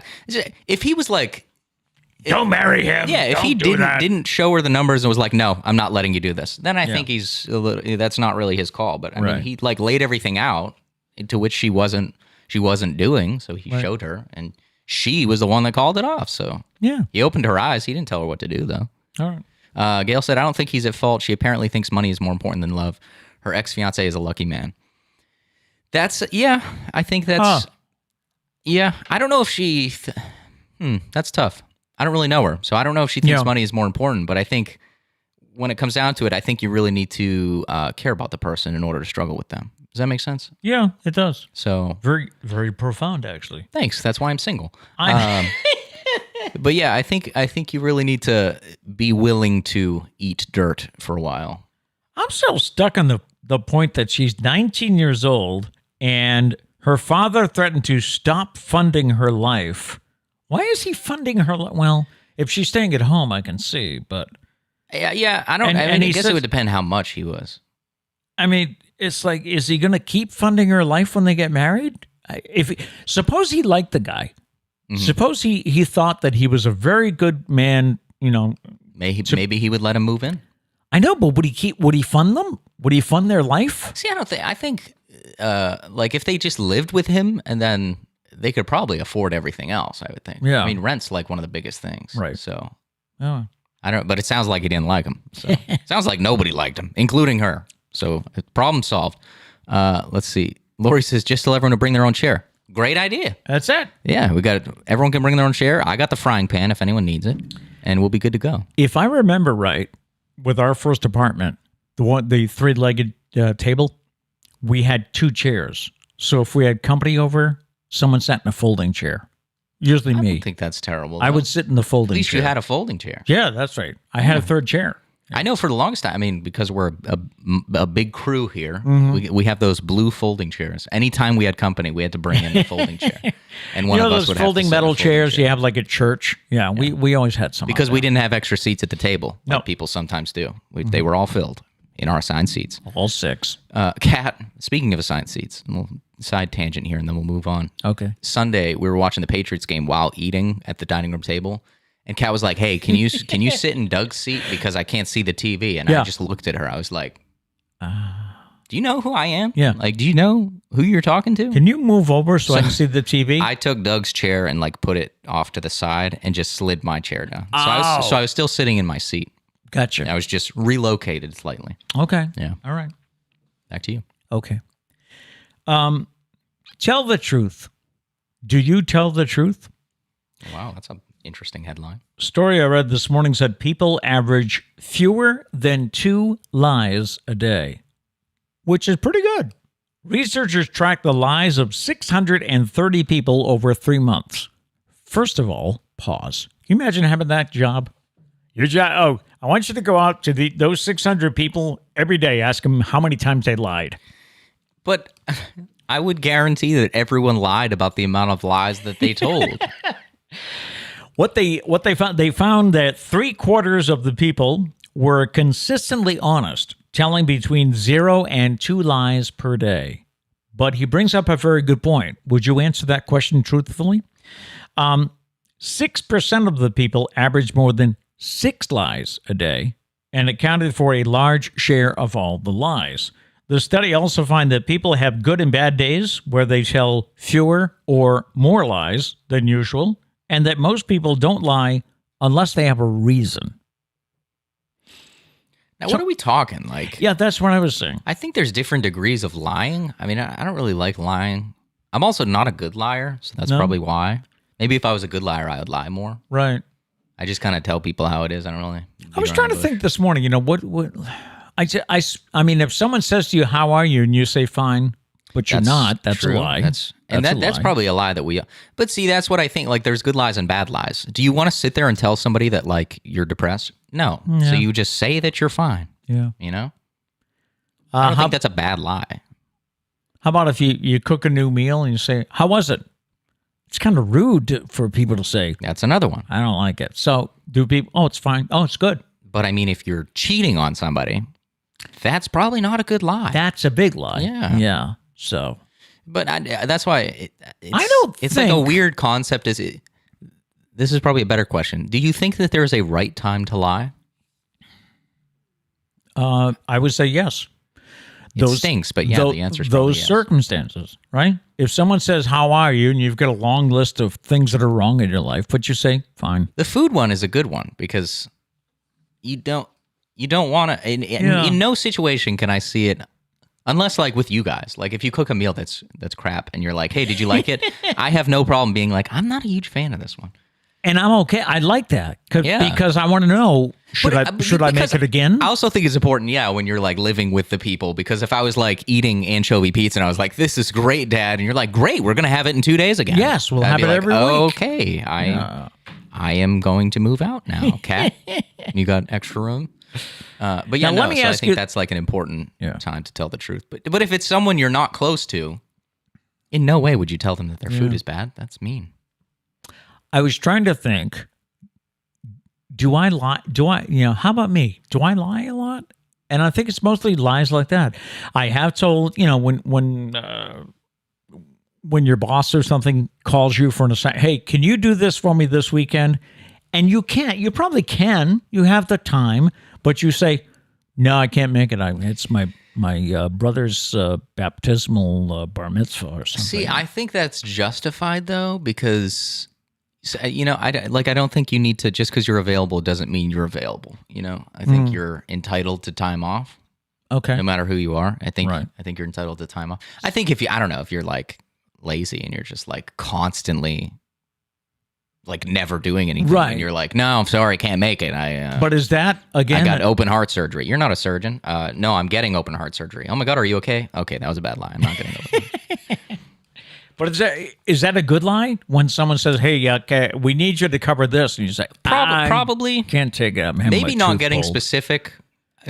If he was like... Don't marry him. Yeah, if he didn't show her the numbers and was like, no, I'm not letting you do this, then I think he's a little... That's not really his call. But I mean, he laid everything out to which she wasn't doing, so he showed her, and... She was the one that called it off, so he opened her eyes. He didn't tell her what to do, though. All right. Gail said, I don't think he's at fault. She apparently thinks money is more important than love. Her ex-fiancé is a lucky man. That's, I think that's, I don't know if she, that's tough. I don't really know her, so I don't know if she thinks Yeah. money is more important. But I think when it comes down to it, I think you really need to care about the person in order to struggle with them. Does that make sense? Yeah, it does. So Very, very profound, actually. thanks. That's why I'm single. But yeah, I think you really need to be willing to eat dirt for a while. I'm still stuck on the point that she's 19 years old and her father threatened to stop funding her life. Why is he funding her? Well, if she's staying at home, I can see, but Yeah. I don't. And- I and mean, I he guess says- it would depend how much he was. I mean, it's like, is he going to keep funding her life when they get married? Suppose he liked the guy. Mm-hmm. Suppose he thought that he was a very good man. Maybe he would let him move in. I know, but would he fund them? Would he fund their life? See, I think like if they just lived with him and then they could probably afford everything else, I would think. Yeah. I mean, rent's like one of the biggest things. Right. So Oh. I don't, but it sounds like he didn't like him. So it sounds like nobody liked him, including her. So problem solved. Let's see. Lori says, just tell everyone to bring their own chair. Great idea. That's it. Yeah, everyone can bring their own chair. I got the frying pan if anyone needs it, and we'll be good to go. If I remember right, with our first apartment, the three-legged table, we had 2 chairs. So if we had company over, someone sat in a folding chair. Usually I me. don't think that's terrible. I though. would sit in the folding At least chair. you had a folding chair. Yeah, that's right. I had a third chair. I know for the longest time, I mean, because we're a big crew here, Mm-hmm. we have those blue folding chairs. Anytime we had company, we had to bring in a folding chair. And one You know of us those would have to folding sit in a metal folding chairs chair. you have like at church? Yeah, we always had some. Because like we didn't have extra seats at the table, No. like people sometimes do. They were all filled in our assigned seats. that. All 6. Kat, speaking of assigned seats, a little side tangent here, and then we'll move on. Okay. Sunday, we were watching the Patriots game while eating at the dining room table. And Kat was like, hey, can you sit in Doug's seat? Because I can't see the TV. And Yeah. I just looked at her. I was like, do you know who I am? Yeah. Like, do you know who you're talking to? Can you move over so I can see the TV? I took Doug's chair and like put it off to the side and just slid my chair down. Oh. So I was still sitting in my seat. Gotcha. I was just relocated slightly. Okay. Yeah. All right. Back to you. Okay. Tell the truth. Do you tell the truth? Wow, that's an interesting headline. Story I read this morning said people average fewer than 2 lies a day, which is pretty good. Researchers tracked the lies of 630 people over 3 months. First of all, pause. Can you imagine having that job? Your job. Oh, I want you to go out to those 600 people every day, ask them how many times they lied. But I would guarantee that everyone lied about the amount of lies that they told. What they found that 3/4 of the people were consistently honest, telling between 0 and 2 lies per day. But he brings up a very good point. Would you answer that question truthfully? 6% of the people averaged more than 6 lies a day and accounted for a large share of all the lies. The study also found that people have good and bad days where they tell fewer or more lies than usual, and that most people don't lie unless they have a reason. Now, what are we talking? Like, Yeah, that's what I was saying. I think there's different degrees of lying. I mean, I don't really like lying. I'm also not a good liar, so that's No? probably why. Maybe if I was a good liar, I would lie more. Right. I just kind of tell people how it is. I don't really. I was trying to think this morning, what I mean, if someone says to you, how are you? And you say, fine, but you're not, that's true. a lie. That's a lie. probably a lie that we. But see, that's what I think. Like, there's good lies and bad lies. Do you want to sit there and tell somebody that like you're depressed? No. Yeah. So you just say that you're fine. Yeah. You know. I don't how, think that's a bad lie. how about if you cook a new meal and you say, how was it? It's kind of rude for people to say, That's another one. I don't like it. So do people, oh, it's fine. Oh, it's good. But I mean, if you're cheating on somebody, that's probably not a good lie. That's a big lie. Yeah. Yeah. So But that's why I don't It's like a think- weird concept. This is probably a better question. Do you think that there is a right time to lie? I would say yes. It stinks, but yeah, the answer is probably those yes. circumstances, right? If someone says, how are you? And you've got a long list of things that are wrong in your life, but you say, fine. The food one is a good one because you don't want to. In no situation can I see it, unless like with you guys. Like if you cook a meal that's crap and you're like, hey, did you like it? I have no problem being like, I'm not a huge fan of this one. And I'm okay. I like that Yeah. because I want to know, should I make it again? I also think it's important, when you're like living with the people, because if I was like eating anchovy pizza and I was like, this is great, Dad, and you're like, great, we're going to have it in 2 days again. Yes, we'll I'd have be it like, every week. Okay, I am going to move out now, Kat. You got extra room? But yeah, now, let me I ask think you, that's like an important time to tell the truth. But if it's someone you're not close to, in no way would you tell them that their food is bad. That's mean. I was trying to think, do I lie? How about me? Do I lie a lot? And I think it's mostly lies like that. I have told, when your boss or something calls you for an assignment, hey, can you do this for me this weekend? And you can't. You probably can. You have the time, but you say, no, I can't make it. It's my brother's baptismal bar mitzvah or something. See, I think that's justified though, because I don't think you need to, just because you're available doesn't mean you're available. I think you're entitled to time off. Okay. No matter who you are, I think Right. I think you're entitled to time off. I think if you're like lazy and you're just like constantly like never doing anything, Right. and you're like, no, I'm sorry, I can't make it. But is that, again... I got open heart surgery. You're not a surgeon. No, I'm getting open heart surgery. Oh my God, are you okay? Okay, that was a bad lie. I'm not getting open. But is that a good lie? When someone says, hey, okay, we need you to cover this, and you say, Probably. Can't take it. Maybe not getting specific.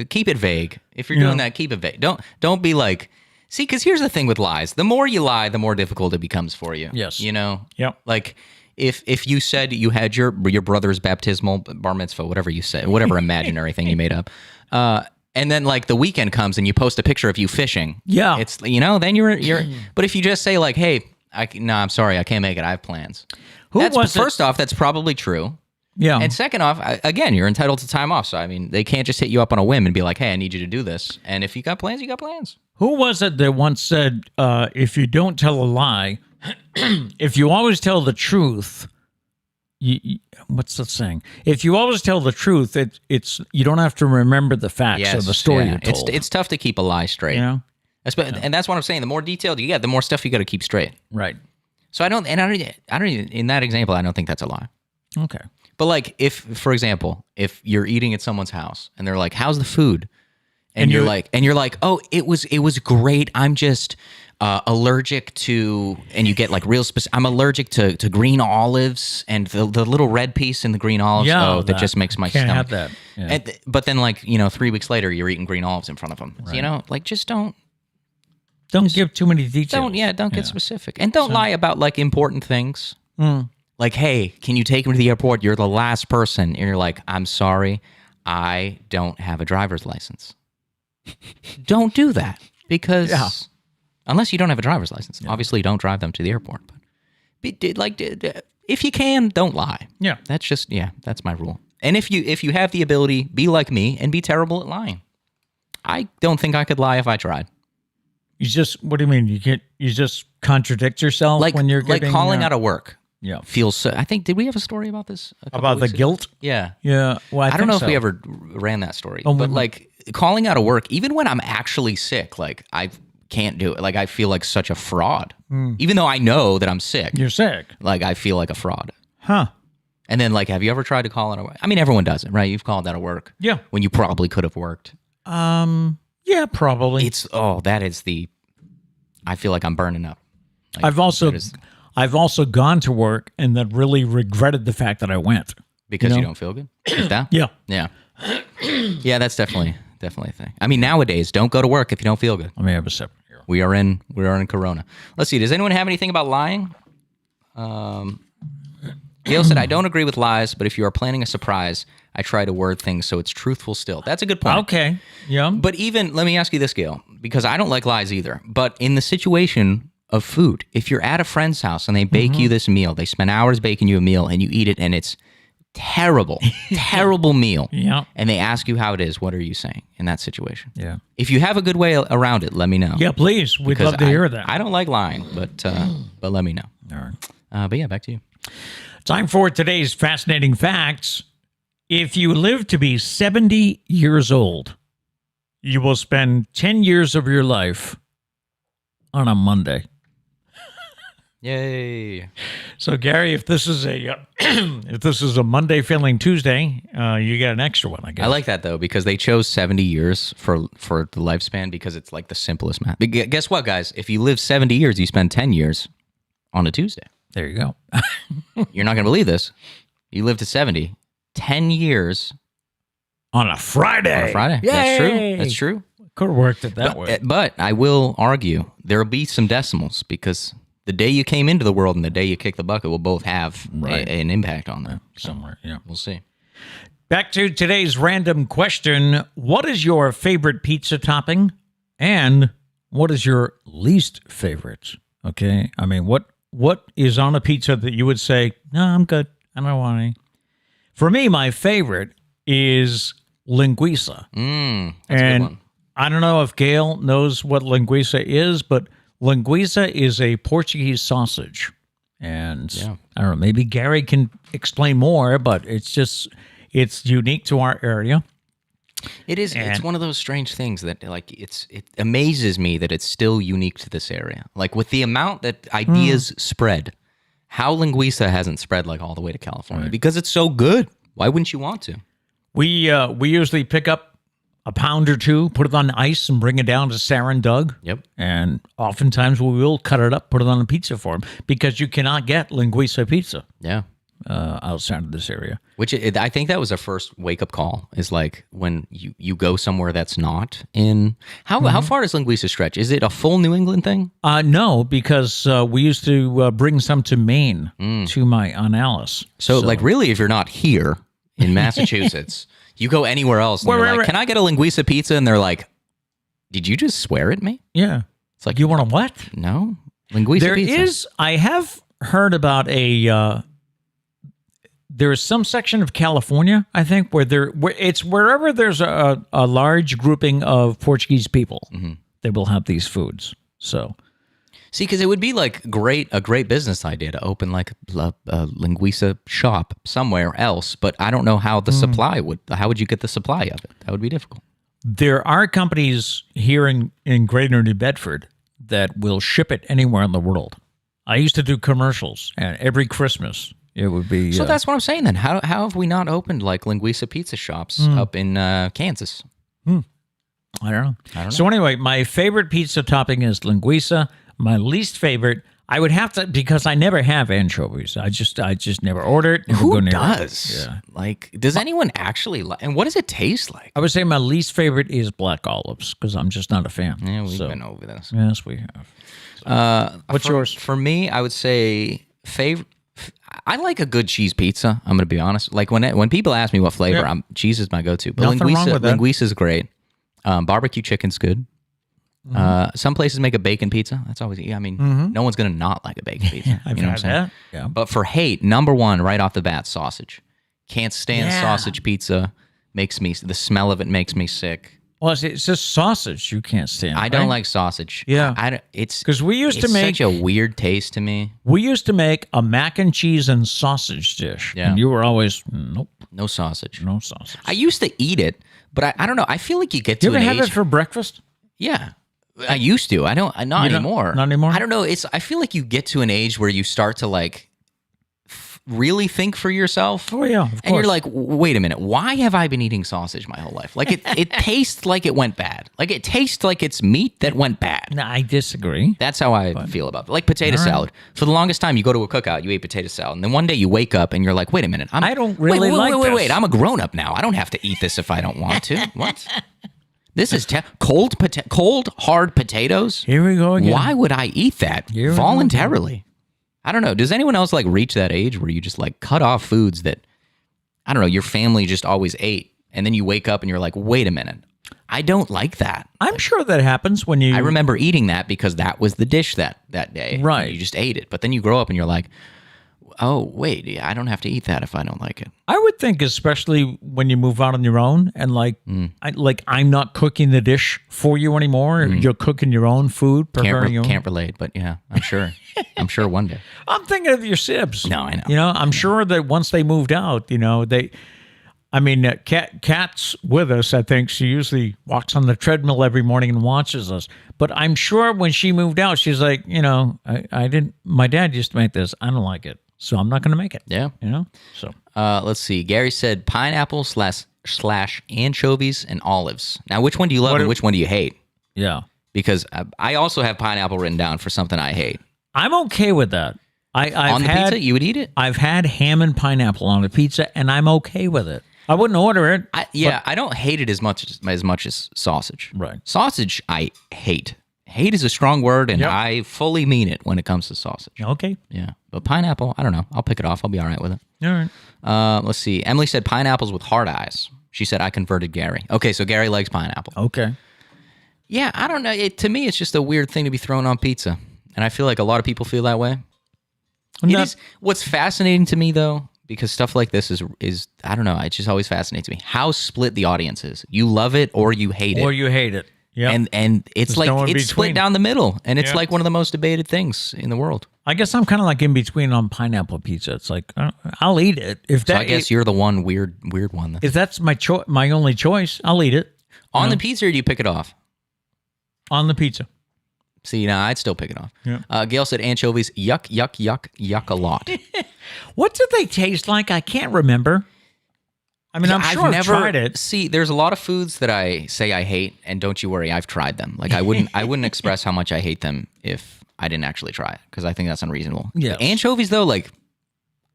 Keep it vague. If you're doing that, keep it vague. Don't be like... See, because here's the thing with lies. The more you lie, the more difficult it becomes for you. Yes. Yep. Like... If you said you had your brother's baptismal bar mitzvah, whatever you said, whatever imaginary thing you made up, and then like the weekend comes and you post a picture of you fishing, it's then you're. But if you just say like, hey, I'm sorry, I can't make it, I have plans. First off, that's probably true. Yeah. And second off, again, you're entitled to time off. So I mean, they can't just hit you up on a whim and be like, hey, I need you to do this. And if you got plans, you got plans. Who was it that once said, if you don't tell a lie, if you always tell the truth, what's the saying? If you always tell the truth, it's you don't have to remember the facts of the story you told. It's tough to keep a lie straight. And that's what I'm saying. The more detailed you get, the more stuff you got to keep straight. Right. So I don't even, in that example, I don't think that's a lie. Okay. But like if, for example, if you're eating at someone's house and they're like, "How's the food?" And you're like, "Oh, it was great. I'm just allergic to," and you get like real specific. I'm allergic to green olives and the little red piece in the green olives. Yeah, that just makes my can't stomach. have that. Yeah. But then 3 weeks later, you're eating green olives in front of them. Right. So, just don't give too many details. Don't get specific, and don't lie about like important things. Like, hey, can you take me to the airport? You're the last person, and you're like, I'm sorry, I don't have a driver's license. Don't do that, because unless you don't have a driver's license, obviously don't drive them to the airport. But if you can, don't lie. Yeah, that's my rule. And if you have the ability, be like me and be terrible at lying. I don't think I could lie if I tried. What do you mean? You just contradict yourself when you're getting... Like calling out of work. Yeah. Feels so... I think, did we have a story about this? About the guilt? Yeah. Yeah. Well, I don't know if we ever ran that story. But calling out of work, even when I'm actually sick, like I can't do it. Like I feel like such a fraud. Even though I know that I'm sick. You're sick. Like I feel like a fraud. Huh. And then have you ever tried to call out of work? I mean, everyone does it, right? You've called out of work. Yeah. When you probably could have worked. Yeah, probably. That is the... I feel like I'm burning up. I've also gone to work and then really regretted the fact that I went. Because you don't feel good? That? Yeah. Yeah. Yeah, that's definitely a thing. I mean, nowadays, don't go to work if you don't feel good. Let me have a sip here. We are in Corona. Let's see. Does anyone have anything about lying? Gail said, I don't agree with lies, but if you are planning a surprise, I try to word things so it's truthful still. That's a good point. Okay. Yeah. But let me ask you this, Gail, because I don't like lies either. But in the situation of food, if you're at a friend's house and they bake you this meal, they spend hours baking you a meal and you eat it and it's terrible, terrible meal. Yeah. And they ask you how it is, what are you saying in that situation? Yeah. If you have a good way around it, let me know. Yeah, please. We'd love to hear that. I don't like lying, but let me know. All right. But yeah, back to you. Time for today's fascinating facts. If you live to be 70 years old, you will spend 10 years of your life on a Monday. Yay. So, Gary, if this is a if this is a Monday feeling Tuesday, you get an extra one, I guess. I like that, though, because they chose 70 years for the lifespan because it's like the simplest math. But guess what, guys? If you live 70 years, you spend 10 years on a Tuesday. There you go. You're not going to believe this. You live to 70, 10 years On a Friday. on a Friday. Yay! That's true. That's true. Could have worked it that way. But I will argue there'll be some decimals because the day you came into the world and the day you kick the bucket will both have an impact on that. Somewhere, yeah. We'll see. Back to today's random question. What is your favorite pizza topping? And what is your least favorite? Okay. I mean, what is on a pizza that you would say, no, I'm good. I don't want any. For me, my favorite is linguiça. That's a good one. I don't know if Gail knows what linguiça is, but linguiça is a Portuguese sausage. And I don't know, maybe Gary can explain more, but it's unique to our area. It is. It's one of those strange things that, like, it amazes me that it's still unique to this area. Like, with the amount that ideas spread, how linguiça hasn't spread like all the way to California because it's so good. Why wouldn't you want to? We usually pick up a pound or two, put it on ice, and bring it down to Sarah and Doug. Yep. And oftentimes we will cut it up, put it on a pizza for them because you cannot get linguiça pizza. Yeah. Outside of this area. Which I think that was a first wake-up call, is like when you go somewhere that's not in... How far does linguiça stretch? Is it a full New England thing? No, because we used to bring some to Maine, to my Aunt Alice. So, like, really, if you're not here in Massachusetts, you go anywhere else, and you're like, can I get a linguiça pizza? And they're like, did you just swear at me? Yeah. It's like, you want a what? No. Linguiça pizza. I have heard about there is some section of California, I think, where it's wherever there's a large grouping of Portuguese people, they will have these foods. So, see, because it would be like a great business idea to open like a linguiça shop somewhere else, but I don't know how the supply how would you get the supply of it? That would be difficult. There are companies here in Greater New Bedford that will ship it anywhere in the world. I used to do commercials, and every Christmas it would be. So that's what I'm saying then. How have we not opened like linguiça pizza shops up in Kansas? I don't know. So anyway, my favorite pizza topping is linguiça. My least favorite, I would have to, because I never have anchovies. I just never order it. Who does? Yeah. Like, does anyone actually like? And what does it taste like? I would say my least favorite is black olives because I'm just not a fan. Yeah, we've been over this. Yes, we have. What's yours? For me, I would say favorite. I like a good cheese pizza. I'm going to be honest. Like when people ask me what flavor, cheese is my go-to. But Nothing wrong with that. linguiça is great. Barbecue chicken's good. Some places make a bacon pizza. That's always. I mean, no one's going to not like a bacon pizza. I've you know had what I'm saying? that. Yeah. But for hate, number one right off the bat, sausage. Can't stand sausage pizza. The smell of it makes me sick. Well, it's just sausage you can't stand. I don't like sausage. Yeah. It's because we used to make such a weird taste to me. We used to make a mac and cheese and sausage dish. Yeah. And you were always, nope. No sausage. No sausage. I used to eat it, but I don't know. I feel like you get to you ever an have age. it for breakfast? Yeah. I used to. I don't. Not anymore. Not anymore? I don't know. I feel like you get to an age where you start to like really think for yourself. Oh yeah, of course. And you're like, wait a minute. Why have I been eating sausage my whole life? Like it tastes like it went bad. Like it tastes like it's meat that went bad. No, I disagree. That's how I feel about it. Like potato salad. For the longest time, you go to a cookout, you eat potato salad, and then one day you wake up and you're like, wait a minute. I don't really like this. Wait. I'm a grown up now. I don't have to eat this if I don't want to. What? This is cold, hard potatoes. Here we go again. Why would I eat that voluntarily? I don't know. Does anyone else like reach that age where you just like cut off foods that, I don't know, your family just always ate, and then you wake up and you're like, wait a minute, I don't like that. I'm sure that happens when you. I remember eating that because that was the dish that day. Right. You just ate it, but then you grow up and you're like, oh wait, I don't have to eat that if I don't like it. I would think, especially when you move out on your own, and I'm not cooking the dish for you anymore. You're cooking your own food, preparing your own. Can't relate, but yeah, I'm sure. I'm sure one day. I'm thinking of your sibs. No, I know. You know, I'm sure that once they moved out, I mean, Kat's with us. I think she usually walks on the treadmill every morning and watches us. But I'm sure when she moved out, she's like, I didn't. My dad used to make this. I don't like it, so I'm not going to make it. Yeah. So let's see. Gary said pineapple slash anchovies and olives. Now, which one do you love and which one do you hate? Yeah. Because I also have pineapple written down for something I hate. I'm okay with that. On the pizza, you would eat it? I've had ham and pineapple on a pizza, and I'm okay with it. I wouldn't order it. I don't hate it as much as sausage. Right. Sausage, I hate. Hate is a strong word, and Yep. I fully mean it when it comes to sausage. Okay. Yeah. But pineapple, I don't know. I'll pick it off. I'll be all right with it. All right. Let's see. Emily said pineapples with hard eyes. She said I converted Gary. Okay, so Gary likes pineapple. Okay. Yeah, I don't know. To me, it's just a weird thing to be thrown on pizza. And I feel like a lot of people feel that way. It is. What's fascinating to me, though, because stuff like this is I don't know, it just always fascinates me. How split the audience is. You love it or you hate it. Or you hate it. Yeah. And it's There's like, no in it's split between. down the middle. And it's Yeah. like one of the most debated things in the world. I guess I'm kind of like in between on pineapple pizza. It's like, I'll eat it. If So that, I guess you're the one weird one. Then. if that's my only choice, I'll eat it. On the pizza, or do you pick it off? On the pizza. See, no, I'd still pick it off. Yeah. Gail said anchovies, yuck, yuck, yuck, yuck a lot. What do they taste like? I can't remember. I mean, I'm sure I've tried it. See, there's a lot of foods that I say I hate, and don't you worry, I've tried them. Like I wouldn't express how much I hate them if I didn't actually try it, because I think that's unreasonable. Yes. But anchovies, though, like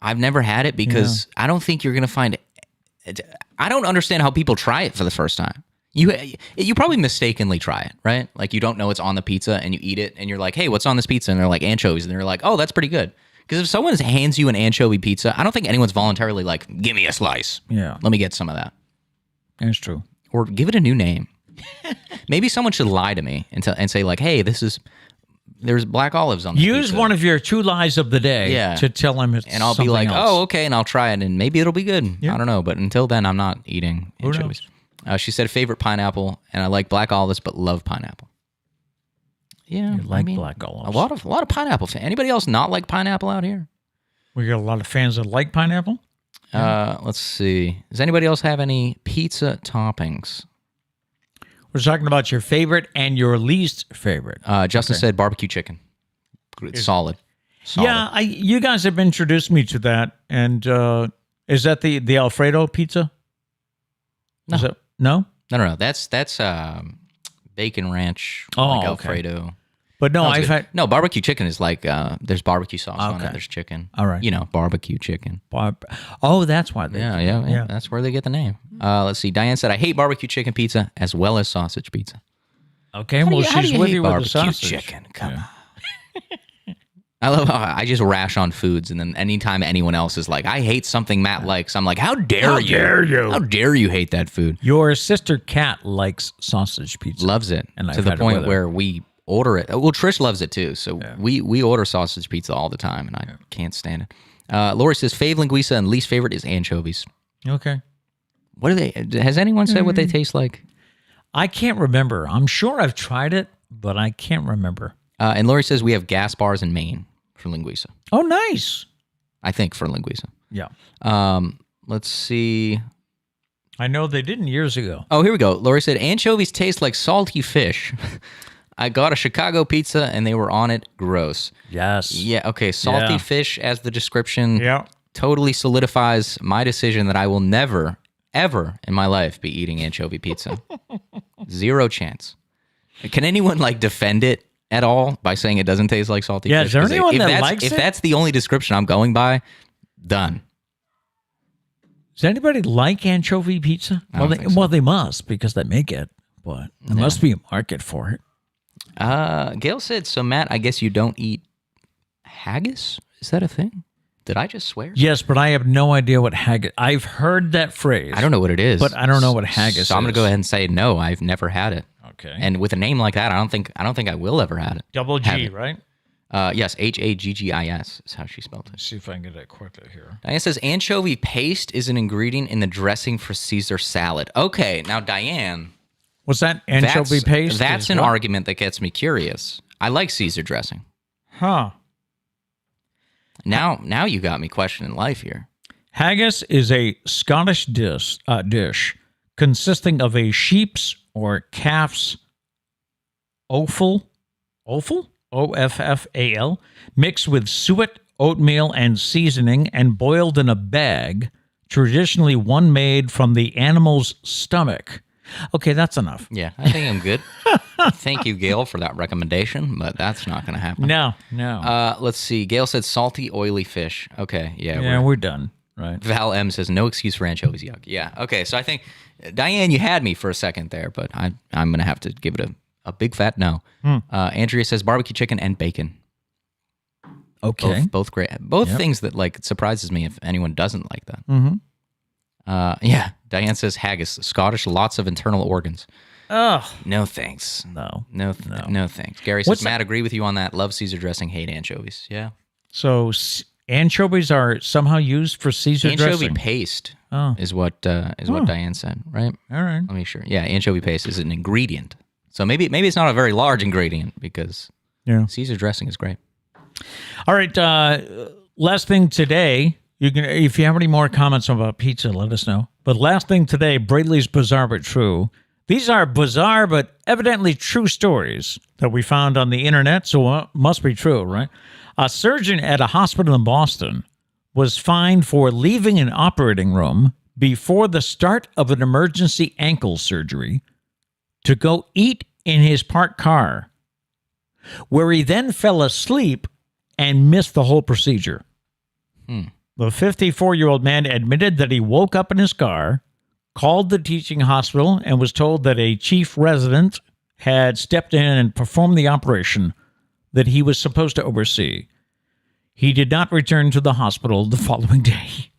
I've never had it because I don't think you're gonna find it. I don't understand how people try it for the first time. You probably mistakenly try it, right? Like you don't know it's on the pizza and you eat it and you're like, hey, what's on this pizza? And they're like anchovies, and they're like, oh, that's pretty good. Because if someone hands you an anchovy pizza, I don't think anyone's voluntarily like, give me a slice. Yeah. Let me get some of that. That's true. Or give it a new name. Maybe someone should lie to me and say like, hey, there's black olives on this Use pizza. one of your 2 lies of the day to tell them it's and I'll be something like, else. oh, okay, and I'll try it, and maybe it'll be good. Yeah. I don't know, but until then, I'm not eating anchovies. She said favorite pineapple, and I like black olives, but love pineapple. Yeah, You like black olives. A lot of pineapple. Anybody else not like pineapple out here? We got a lot of fans that like pineapple. Let's see. Does anybody else have any pizza toppings? We're talking about your favorite and your least favorite. Justin said barbecue chicken. It's solid. Yeah, you guys have introduced me to that. And is that the Alfredo pizza? No. No? No. That's bacon ranch, Oh, like okay. Alfredo. But no, Sounds I've good. had... No, barbecue chicken is like there's barbecue sauce on Okay. it. There's chicken. All right. You know, barbecue chicken. Oh, that's why they... Yeah. That's where they get the name. Let's see. Diane said, I hate barbecue chicken pizza as well as sausage pizza. Okay, How do well, you- how do she's you with hate you with the barbecue sausage. chicken? Come on. I love how I just rash on foods, and then anytime anyone else is like, I hate something Matt likes, I'm like, how dare you? How dare you hate that food? Your sister Kat likes sausage pizza. Loves it. And to I've the had it point with her. where we order it. Well, Trish loves it too. So we order sausage pizza all the time, and I can't stand it. Lori says, fave linguiça and least favorite is anchovies. Okay. What are they? Has anyone said what they taste like? I can't remember. I'm sure I've tried it, but I can't remember. And Lori says we have gas bars in Maine for linguiça. Oh, nice. I think for linguiça. Yeah. Let's see. I know they didn't years ago. Oh, here we go. Lori said anchovies taste like salty fish. I got a Chicago pizza and they were on it. Gross. Yes. Yeah. Okay. Salty Yeah. fish as the description Yeah. totally solidifies my decision that I will never, ever in my life be eating anchovy pizza. Zero chance. Can anyone like defend it at all by saying it doesn't taste like salty Yeah, fish? is there 'Cause anyone if that that's- likes if it? that's the only description I'm going by, done. Does anybody like anchovy pizza? don't think so. Well, they must because they make it, but there must be a market for it. Gail said, so Matt, I guess you don't eat haggis? Is that a thing? Did I just swear? Yes, but I have no idea what haggis. I've heard that phrase. I don't know what it is. But I don't know what haggis So I'm going is. to go ahead and say no, I've never had it. Okay. And with a name like that, I don't think I will ever have it. Double have G, it. right? Yes, Haggis is how she spelled it. Let's see if I can get that quickly here. Diane says anchovy paste is an ingredient in the dressing for Caesar salad. Okay, now Diane, What's that? Anchovy paste? That's is an what? argument that gets me curious. I like Caesar dressing. Huh. Now you got me questioning life here. Haggis is a Scottish dish consisting of a sheep's or calf's offal, O-F-F-A-L, mixed with suet, oatmeal, and seasoning, and boiled in a bag, traditionally one made from the animal's stomach. Okay, that's enough. Yeah, I think I'm good. Thank you, Gail, for that recommendation, but that's not going to happen. No. Let's see. Gail said salty, oily fish. Okay, Yeah, we're done. Right. Val M says no excuse for anchovies. Yuck. Yeah. Okay, so I think, Diane, you had me for a second there, but I'm going to have to give it a big fat no. Andrea says barbecue chicken and bacon. Okay. Both great. Both things that, like, it surprises me if anyone doesn't like that. Yeah. Diane says haggis, Scottish, lots of internal organs. Oh. No thanks. No thanks. Gary says, Matt, agree with you on that. Love Caesar dressing, hate anchovies. Yeah. So anchovies are somehow used for Caesar anchovy dressing? paste is what Diane said, right? All right. Let me make sure. Yeah, anchovy paste is an ingredient. So maybe it's not a very large ingredient because Caesar dressing is great. All right. Last thing today, you can, if you have any more comments about pizza, let us know. But last thing today, Braley's Bizarre But True. These are bizarre but evidently true stories that we found on the internet, so must be true, right? A surgeon at a hospital in Boston was fined for leaving an operating room before the start of an emergency ankle surgery to go eat in his parked car, where he then fell asleep and missed the whole procedure. The 54-year-old man admitted that he woke up in his car, called the teaching hospital, and was told that a chief resident had stepped in and performed the operation that he was supposed to oversee. He did not return to the hospital the following day.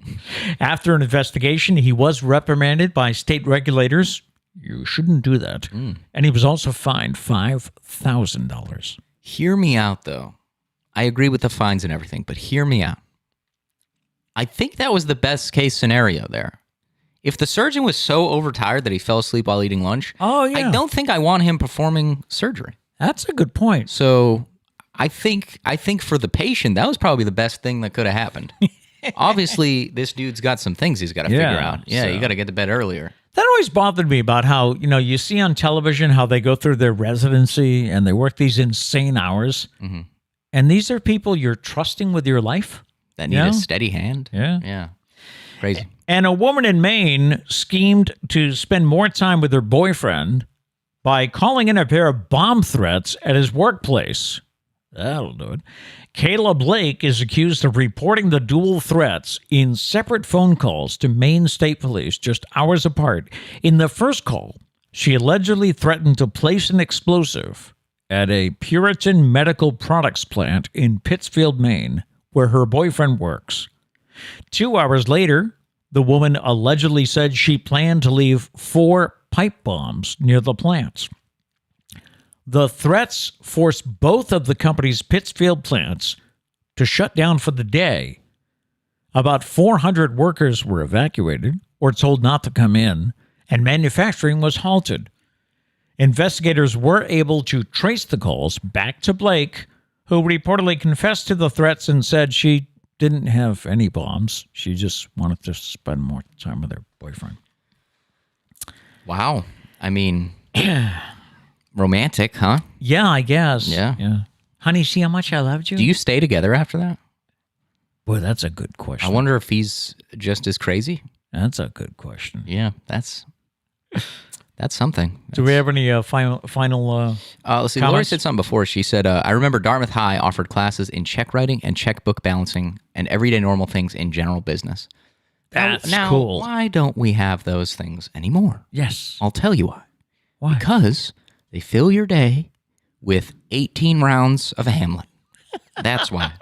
After an investigation, he was reprimanded by state regulators. You shouldn't do that. And he was also fined $5,000. Hear me out, though. I agree with the fines and everything, but hear me out. I think that was the best case scenario there. If the surgeon was so overtired that he fell asleep while eating lunch, I don't think I want him performing surgery. That's a good point. So I think for the patient, that was probably the best thing that could have happened. Obviously, this dude's got some things he's got to figure out. Yeah, you got to get to bed earlier. That always bothered me about how, you see on television how they go through their residency and they work these insane hours. Mm-hmm. And these are people you're trusting with your life. That need a steady hand. Yeah. Crazy. And a woman in Maine schemed to spend more time with her boyfriend by calling in a pair of bomb threats at his workplace. That'll do it. Kayla Blake is accused of reporting the dual threats in separate phone calls to Maine State Police just hours apart. In the first call, she allegedly threatened to place an explosive at a Puritan Medical Products plant in Pittsfield, Maine, where her boyfriend works. 2 hours later, the woman allegedly said she planned to leave 4 pipe bombs near the plants. The threats forced both of the company's Pittsfield plants to shut down for the day. About 400 workers were evacuated or told not to come in, and manufacturing was halted. Investigators were able to trace the calls back to Blake, who reportedly confessed to the threats and said she didn't have any bombs. She just wanted to spend more time with her boyfriend. Wow. I mean, romantic, huh? Yeah, I guess. Yeah. Honey, see how much I loved you? Do you stay together after that? Boy, that's a good question. I wonder if he's just as crazy. That's a good question. Yeah, that's something. Do we have any final let's see. Lori said something before. She said, I remember Dartmouth High offered classes in check writing and checkbook balancing and everyday normal things in general business. That's now, cool. Why don't we have those things anymore? Yes. I'll tell you why. Why? Because they fill your day with 18 rounds of Hamlet. That's why.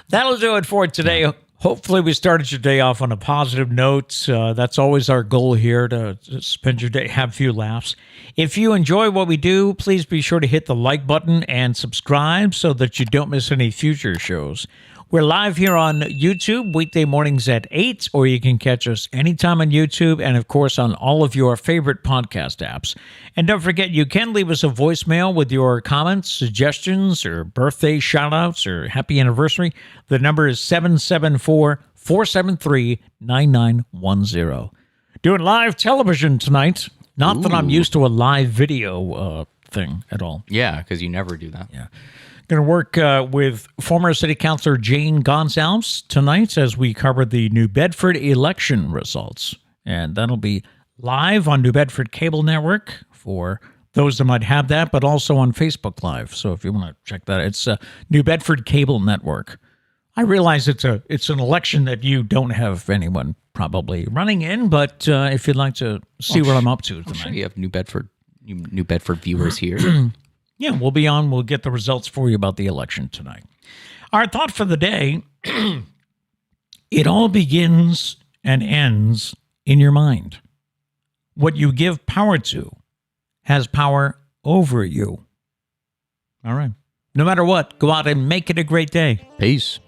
That'll do it for today. Yeah. Hopefully we started your day off on a positive note. That's always our goal here, to spend your day, have a few laughs. If you enjoy what we do, please be sure to hit the like button and subscribe so that you don't miss any future shows. We're live here on YouTube weekday mornings at 8, or you can catch us anytime on YouTube and, of course, on all of your favorite podcast apps. And don't forget, you can leave us a voicemail with your comments, suggestions, or birthday shout-outs, or happy anniversary. The number is 774-473-9910. Doing live television tonight. Not that I'm used to a live video thing at all. Yeah, because you never do that. Yeah. Going to work with former City Councilor Jane Gonsalves tonight as we cover the New Bedford election results. And that'll be live on New Bedford Cable Network for those that might have that, but also on Facebook Live. So if you want to check that, it's New Bedford Cable Network. I realize it's an election that you don't have anyone probably running in, but if you'd like to see what I'm up to tonight. Sure you have New Bedford viewers here. Yeah, we'll be on. We'll get the results for you about the election tonight. Our thought for the day, it all begins and ends in your mind. What you give power to has power over you. All right. No matter what, go out and make it a great day. Peace.